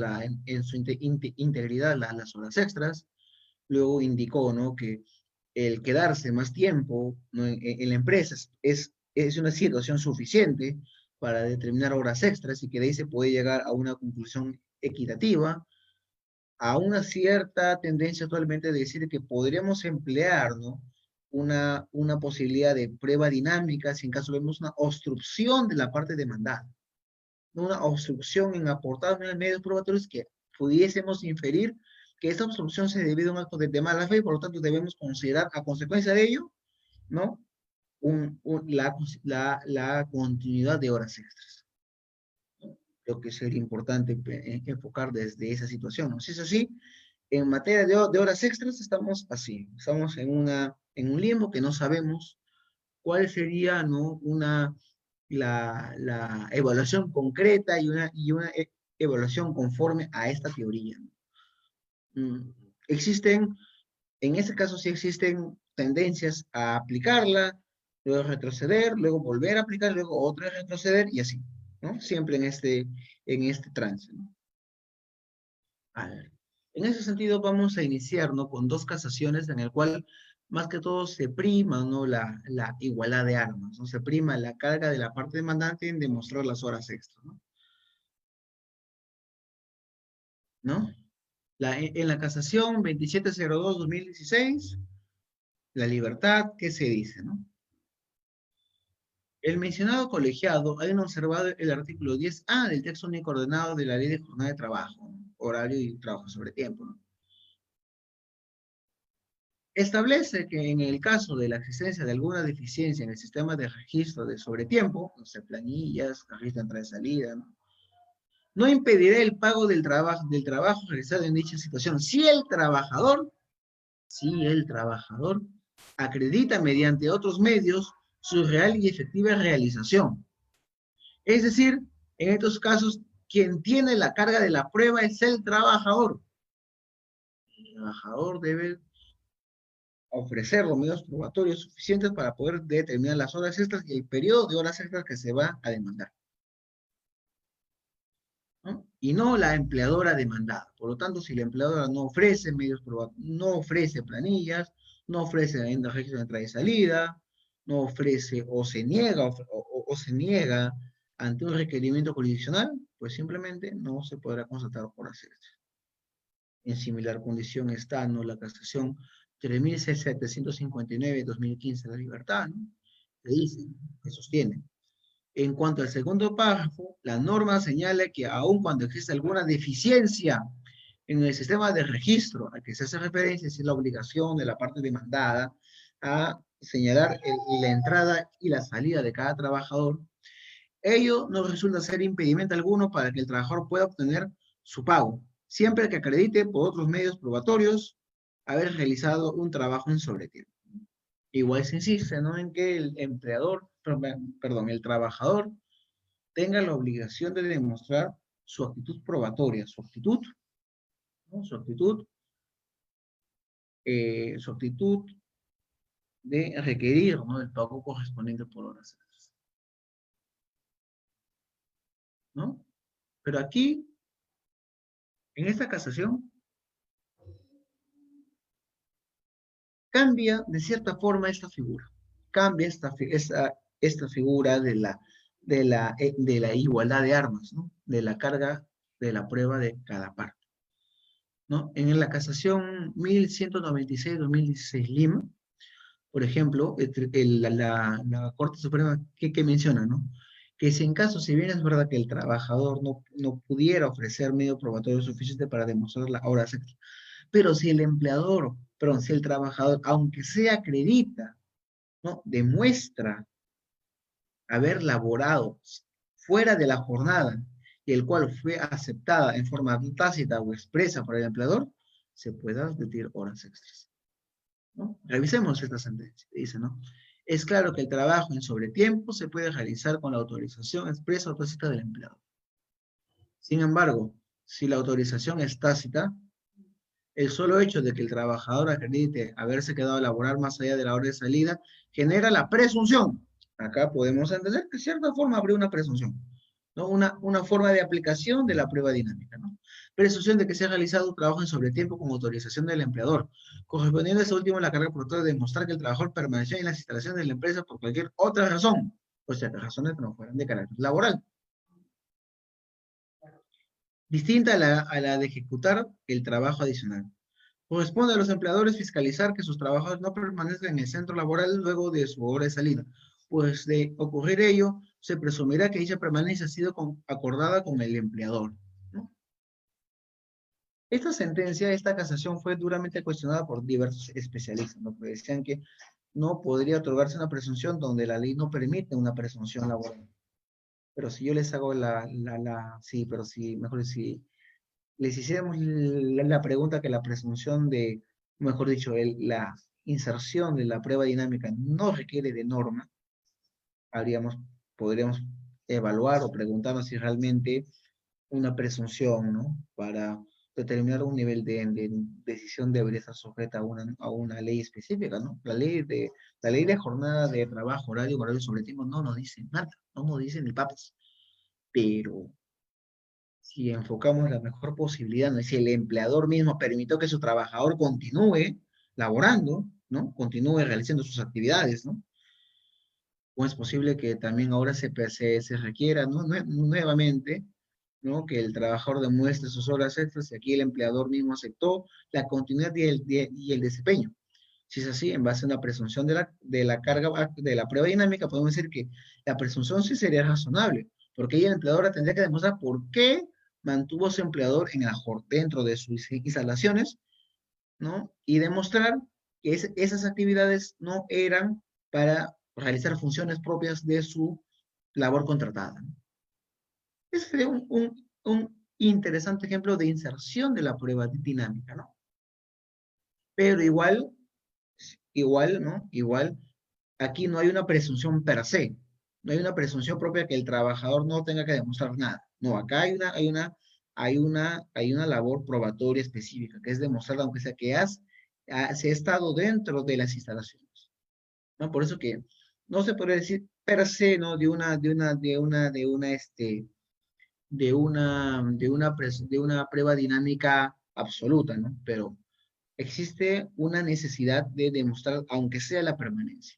En su integridad las horas extras. Luego indicó, ¿no? Que el quedarse más tiempo, ¿no? en la empresa es una situación suficiente para determinar horas extras y que de ahí se puede llegar a una conclusión equitativa, a una cierta tendencia actualmente de decir que podríamos emplear, ¿no? Una posibilidad de prueba dinámica si en caso vemos una obstrucción de la parte demandada, ¿no? Una obstrucción en aportar medios probatorios que pudiésemos inferir que esta obstrucción se debe a un acto de mala fe y por lo tanto debemos considerar a consecuencia de ello, ¿no? La continuidad de horas extras. Lo que sería importante enfocar desde esa situación, ¿no? Si es así, en materia de horas extras estamos así, estamos en un limbo que no sabemos cuál sería, ¿no? La evaluación concreta y una evaluación conforme a esta teoría, ¿no? Existen, en este caso sí existen tendencias a aplicarla, luego retroceder, luego volver a aplicar, luego otra vez retroceder y así, ¿no? Siempre en este trance, ¿no? A ver, en ese sentido vamos a iniciar, ¿no? Con dos casaciones en el cual más que todo se prima, ¿no? La igualdad de armas, ¿no? Se prima la carga de la parte demandante en demostrar las horas extra, ¿no? ¿No? En la casación 2702-2016, la libertad, ¿qué se dice, no? El mencionado colegiado ha observado el artículo 10A del texto único ordenado de la Ley de Jornada de Trabajo, ¿no? Horario y trabajo sobre tiempo, ¿no? Establece que en el caso de la existencia de alguna deficiencia en el sistema de registro de sobretiempo, no sé, planillas, registro de entrada y salida, ¿no? No impedirá el pago del trabajo realizado en dicha situación si el trabajador acredita mediante otros medios su real y efectiva realización. Es decir, en estos casos, quien tiene la carga de la prueba es el trabajador. El trabajador debe ofrecer los medios probatorios suficientes para poder determinar las horas extras y el periodo de horas extras que se va a demandar, ¿no? Y no la empleadora demandada. Por lo tanto, si la empleadora no ofrece medios probatorios, no ofrece planillas, no ofrece registro de entrada y salida, no ofrece o se niega ante un requerimiento jurisdiccional, pues simplemente no se podrá constatar por hacerse. En similar condición está, ¿no? La casación 3759-2015 de la libertad, ¿no? Que dice, que sostiene. En cuanto al segundo párrafo, la norma señala que aun cuando existe alguna deficiencia en el sistema de registro a que se hace referencia, es la obligación de la parte demandada a señalar la entrada y la salida de cada trabajador, ello no resulta ser impedimento alguno para que el trabajador pueda obtener su pago, siempre que acredite por otros medios probatorios haber realizado un trabajo en sobretiempo. Igual se insiste, ¿no? En que el trabajador tenga la obligación de demostrar su actitud probatoria, su actitud, ¿no? Su actitud de requerir, ¿no?, el pago correspondiente por horas extras, ¿no? Pero aquí, en esta casación, cambia de cierta forma esta figura. Cambia esta figura de la igualdad de armas, ¿no? De la carga de la prueba de cada parte, ¿no? En la casación 1196-2016 Lima, por ejemplo, la Corte Suprema, ¿qué menciona, no? Que si en caso, si bien es verdad que el trabajador no pudiera ofrecer medio probatorio suficiente para demostrar la hora extra, pero si el empleador, perdón, si el trabajador, aunque sea acredita, ¿no?, demuestra haber laborado fuera de la jornada y el cual fue aceptada en forma tácita o expresa por el empleador, se puede admitir horas extras, ¿no? Revisemos esta sentencia. Dice, ¿no? Es claro que el trabajo en sobretiempo se puede realizar con la autorización expresa o tácita del empleador. Sin embargo, si la autorización es tácita, el solo hecho de que el trabajador acredite haberse quedado a laborar más allá de la hora de salida genera la presunción. Acá podemos entender que de cierta forma habría una presunción, ¿no? Una forma de aplicación de la prueba dinámica, ¿no? Presunción de que se ha realizado un trabajo en sobretiempo con autorización del empleador. Correspondiendo a ese último, la carga probatoria de demostrar que el trabajador permaneció en las instalaciones de la empresa por cualquier otra razón, o sea, razones que no fueran de carácter laboral, distinta a la de ejecutar el trabajo adicional. Corresponde a los empleadores fiscalizar que sus trabajadores no permanezcan en el centro laboral luego de su hora de salida. Pues de ocurrir ello, se presumirá que dicha permanencia ha sido acordada con el empleador, ¿no? Esta sentencia, esta casación fue duramente cuestionada por diversos especialistas, ¿no? Que decían que no podría otorgarse una presunción donde la ley no permite una presunción laboral. Pero si yo les hago sí, pero si, mejor si les hiciéramos la pregunta que la presunción de, mejor dicho, la inserción de la prueba dinámica no requiere de norma, podríamos evaluar o preguntarnos si realmente una presunción, ¿no?, para determinar un nivel de decisión debería estar sujeta a una ley específica, ¿no? La ley de jornada de trabajo, horario sobre tiempo, no nos dice nada, no nos dice ni papas. Pero si enfocamos la mejor posibilidad, ¿no?, si el empleador mismo permitió que su trabajador continúe laborando, ¿no?, continúe realizando sus actividades, ¿no? O es posible que también ahora se requiera, ¿no?, nuevamente, ¿no?, que el trabajador demuestre sus horas extras y aquí el empleador mismo aceptó la continuidad y el desempeño. Si es así, en base a una presunción de la carga de la prueba dinámica, podemos decir que la presunción sí sería razonable, porque ahí el empleador tendría que demostrar por qué mantuvo a su empleador dentro de sus instalaciones, ¿no? Y demostrar que esas actividades no eran para realizar funciones propias de su labor contratada, ¿no? Ese sería un interesante ejemplo de inserción de la prueba dinámica, ¿no? Pero igual, ¿no? Igual, aquí no hay una presunción per se, no hay una presunción propia que el trabajador no tenga que demostrar nada. No, acá hay una labor probatoria específica, que es demostrar, aunque sea que se ha estado dentro de las instalaciones, ¿no? Por eso que no se puede decir per se, ¿no?, de una prueba dinámica absoluta, ¿no? Pero existe una necesidad de demostrar, aunque sea la permanencia,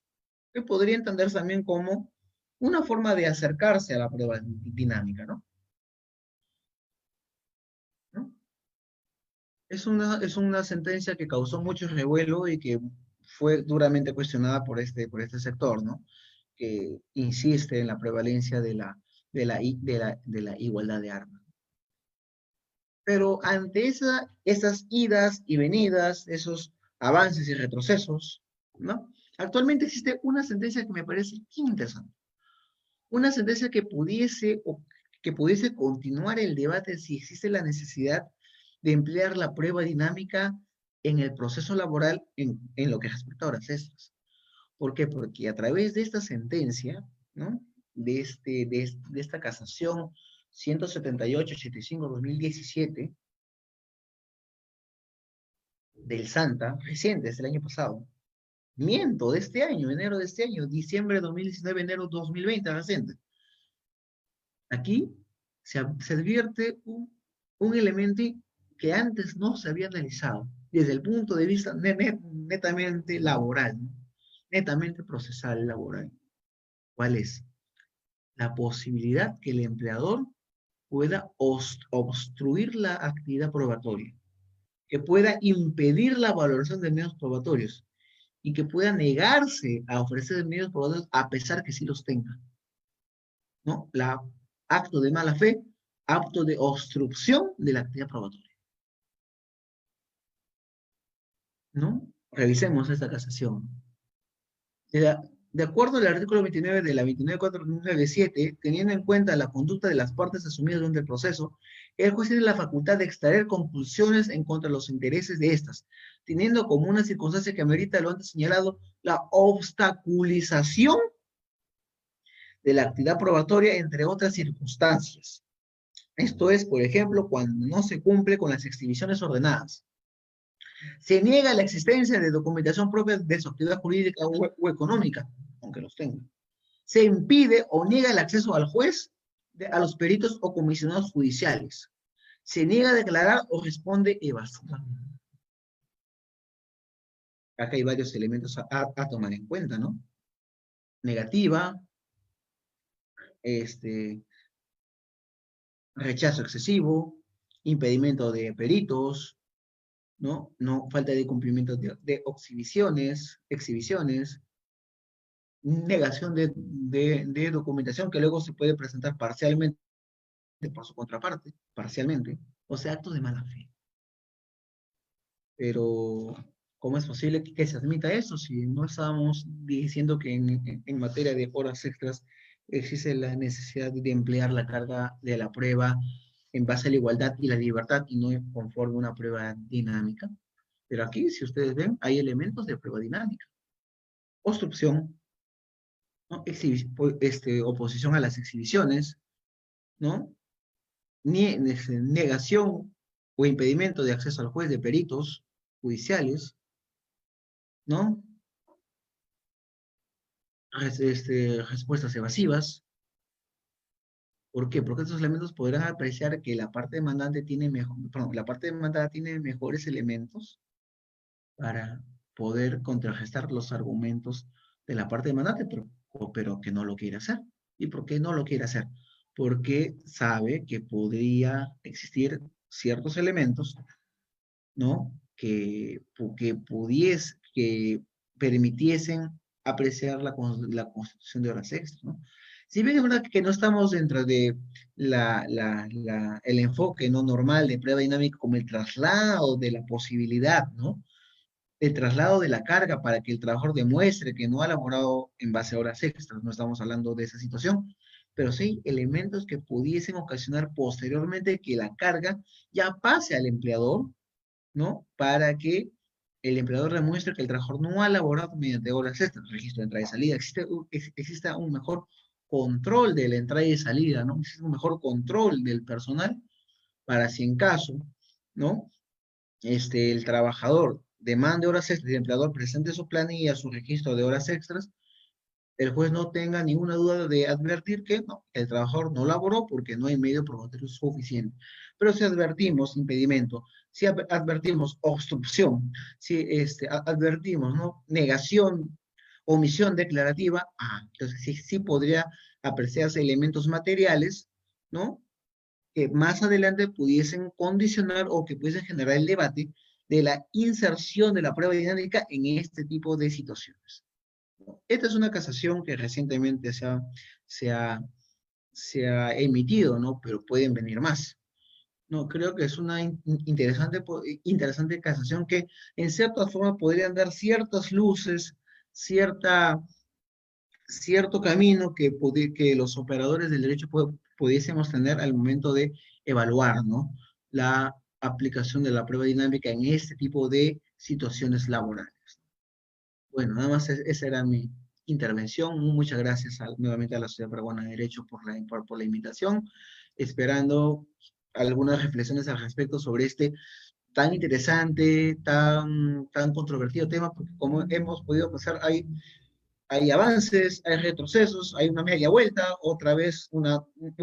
que podría entenderse también como una forma de acercarse a la prueba dinámica, ¿no? ¿No? Es una sentencia que causó mucho revuelo y que fue duramente cuestionada por este sector, ¿no?, que insiste en la prevalencia de la igualdad de armas. Pero ante esas idas y venidas, esos avances y retrocesos, ¿no?, actualmente existe una sentencia que me parece interesante. Una sentencia que pudiese continuar el debate si existe la necesidad de emplear la prueba dinámica en el proceso laboral en lo que respecta a horas extras. ¿Por qué? Porque a través de esta sentencia, ¿no?, de esta casación 178-85-2017 del Santa, reciente, es el año pasado. Miento, de este año, enero de este año, diciembre de 2019, enero 2020, reciente. Aquí se advierte un elemento que antes no se había analizado desde el punto de vista netamente laboral, ¿no? Netamente procesal laboral. ¿Cuál es? La posibilidad que el empleador pueda obstruir la actividad probatoria, que pueda impedir la valoración de medios probatorios y que pueda negarse a ofrecer medios probatorios a pesar que sí los tenga, ¿no? Acto de mala fe, acto de obstrucción de la actividad probatoria, ¿no? Revisemos esta casación. De acuerdo al artículo 29 de la 29497, teniendo en cuenta la conducta de las partes asumidas durante el proceso, el juez tiene la facultad de extraer conclusiones en contra de los intereses de estas, teniendo como una circunstancia que amerita lo antes señalado la obstaculización de la actividad probatoria, entre otras circunstancias. Esto es, por ejemplo, cuando no se cumple con las exhibiciones ordenadas. Se niega la existencia de documentación propia de su actividad jurídica o económica, aunque los tenga. Se impide o niega el acceso al juez, a los peritos o comisionados judiciales. Se niega a declarar o responde evasivamente. Acá hay varios elementos a tomar en cuenta, ¿no? Negativa, rechazo excesivo, impedimento de peritos, ¿no? Falta de cumplimiento de exhibiciones, negación de documentación que luego se puede presentar parcialmente por su contraparte, parcialmente, o sea, actos de mala fe. Pero, ¿cómo es posible que se admita eso si no estábamos diciendo que en materia de horas extras existe la necesidad de emplear la carga de la prueba en base a la igualdad y la libertad y no conforme a una prueba dinámica? Pero aquí, si ustedes ven, hay elementos de prueba dinámica. Obstrucción, ¿no? Oposición a las exhibiciones, ¿no? Negación o impedimento de acceso al juez de peritos judiciales, ¿no? Respuestas evasivas. ¿Por qué? Porque estos elementos podrán apreciar que la parte demandante tiene la parte demandada tiene mejores elementos para poder contrarrestar los argumentos de la parte demandante, pero que no lo quiere hacer. ¿Y por qué no lo quiere hacer? Porque sabe que podría existir ciertos elementos, ¿no? Que permitiesen apreciar la constitución de horas extras, ¿no? Si bien es verdad que no estamos dentro de el enfoque no normal de prueba dinámica como el traslado de la posibilidad, ¿no? El traslado de la carga para que el trabajador demuestre que no ha laborado en base a horas extras, no estamos hablando de esa situación, pero sí elementos que pudiesen ocasionar posteriormente que la carga ya pase al empleador, ¿no? Para que el empleador demuestre que el trabajador no ha laborado mediante horas extras, registro de entrada y salida, exista un mejor control de la entrada y salida, ¿no? Existe un mejor control del personal para si en caso, ¿no? El trabajador demande horas extras y el empleador presente su planilla, su registro de horas extras, el juez no tenga ninguna duda de advertir que no, el trabajador no laboró porque no hay medio probatorio suficiente. Pero si advertimos impedimento, si advertimos obstrucción, si advertimos, ¿no?, negación, omisión declarativa, entonces sí podría apreciarse elementos materiales, ¿no?, que más adelante pudiesen condicionar o que pudiesen generar el debate de la inserción de la prueba dinámica en este tipo de situaciones. Esta es una casación que recientemente se ha, se ha emitido, ¿no? Pero pueden venir más. No, creo que es una interesante casación que en cierta forma podrían dar ciertas luces, cierto camino que los operadores del derecho pudiésemos tener al momento de evaluar, ¿no?, la aplicación de la prueba dinámica en este tipo de situaciones laborales. Bueno, nada más esa era mi intervención. Muchas gracias nuevamente a la Sociedad Peruana de Derecho por la invitación esperando algunas reflexiones al respecto sobre este tan interesante, tan controvertido tema, porque como hemos podido pasar, hay avances, hay retrocesos, hay una media vuelta, otra vez un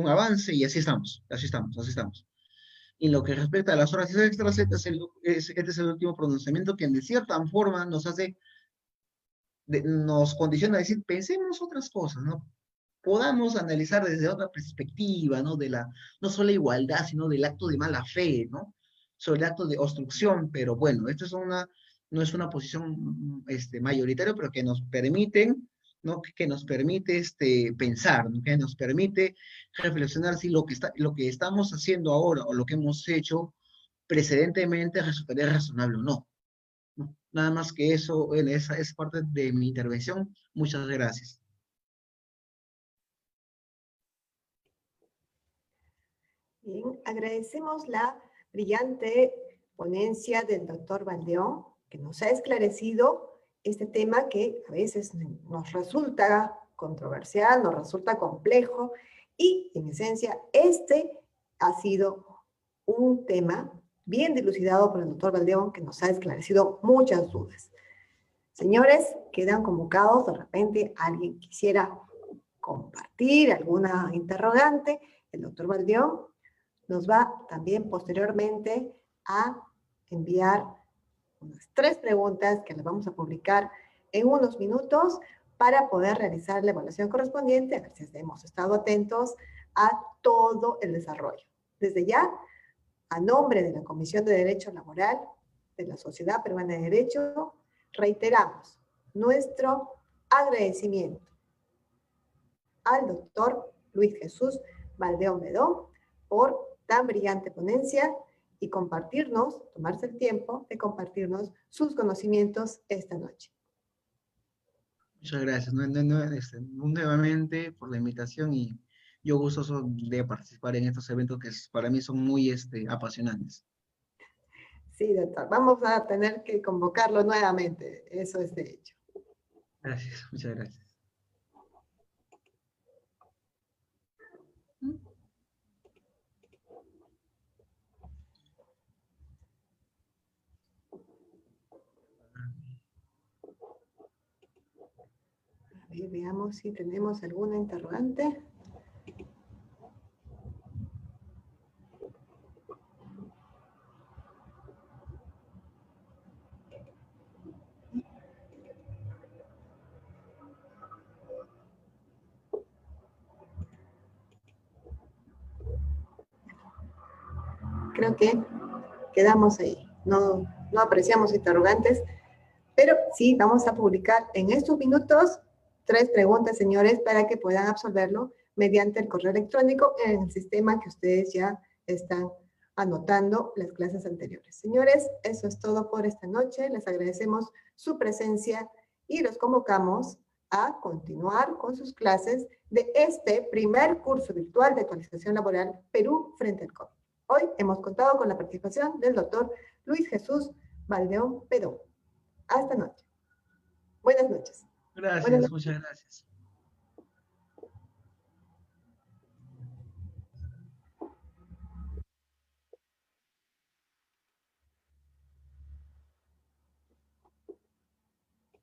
avance, y así estamos, así estamos, así estamos. Y en lo que respecta a las horas extras, este es el último pronunciamiento que de cierta forma nos hace, nos condiciona a decir, pensemos otras cosas, ¿no? Podamos analizar desde otra perspectiva, ¿no? No solo la igualdad, sino del acto de mala fe, ¿no? Sobre el acto de obstrucción, pero bueno, no es una posición mayoritaria, pero que nos permiten, ¿no? Que nos permite pensar, ¿no? Que nos permite reflexionar si lo que estamos haciendo ahora o lo que hemos hecho precedentemente resultaría razonable o no, ¿no? Nada más que eso, bueno, esa es parte de mi intervención. Muchas gracias. Bien, agradecemos la brillante ponencia del doctor Valdeón, que nos ha esclarecido este tema que a veces nos resulta controversial, nos resulta complejo, y en esencia este ha sido un tema bien dilucidado por el doctor Valdeón, que nos ha esclarecido muchas dudas. Señores, quedan convocados, de repente alguien quisiera compartir alguna interrogante, el doctor Valdeón nos va también posteriormente a enviar unas 3 preguntas que las vamos a publicar en unos minutos para poder realizar la evaluación correspondiente, a ver si hemos estado atentos a todo el desarrollo. Desde ya, a nombre de la Comisión de Derecho Laboral de la Sociedad Peruana de Derecho, reiteramos nuestro agradecimiento al doctor Luis Jesús Valdeón Bedón por tan brillante ponencia y tomarse el tiempo de compartirnos sus conocimientos esta noche. Muchas gracias nuevamente por la invitación, y yo gustoso de participar en estos eventos que para mí son muy apasionantes. Sí, doctor, vamos a tener que convocarlo nuevamente, eso es de hecho. Gracias, muchas gracias. A ver, veamos si tenemos alguna interrogante. Creo que quedamos ahí. No apreciamos interrogantes, pero sí vamos a publicar en estos minutos 3 preguntas, señores, para que puedan absolverlo mediante el correo electrónico en el sistema que ustedes ya están anotando las clases anteriores. Señores, eso es todo por esta noche. Les agradecemos su presencia y los convocamos a continuar con sus clases de este primer curso virtual de actualización laboral Perú frente al COVID. Hoy hemos contado con la participación del doctor Luis Jesús Valdeón Bedón. Hasta noche. Buenas noches. Gracias, Buenas noches. muchas gracias.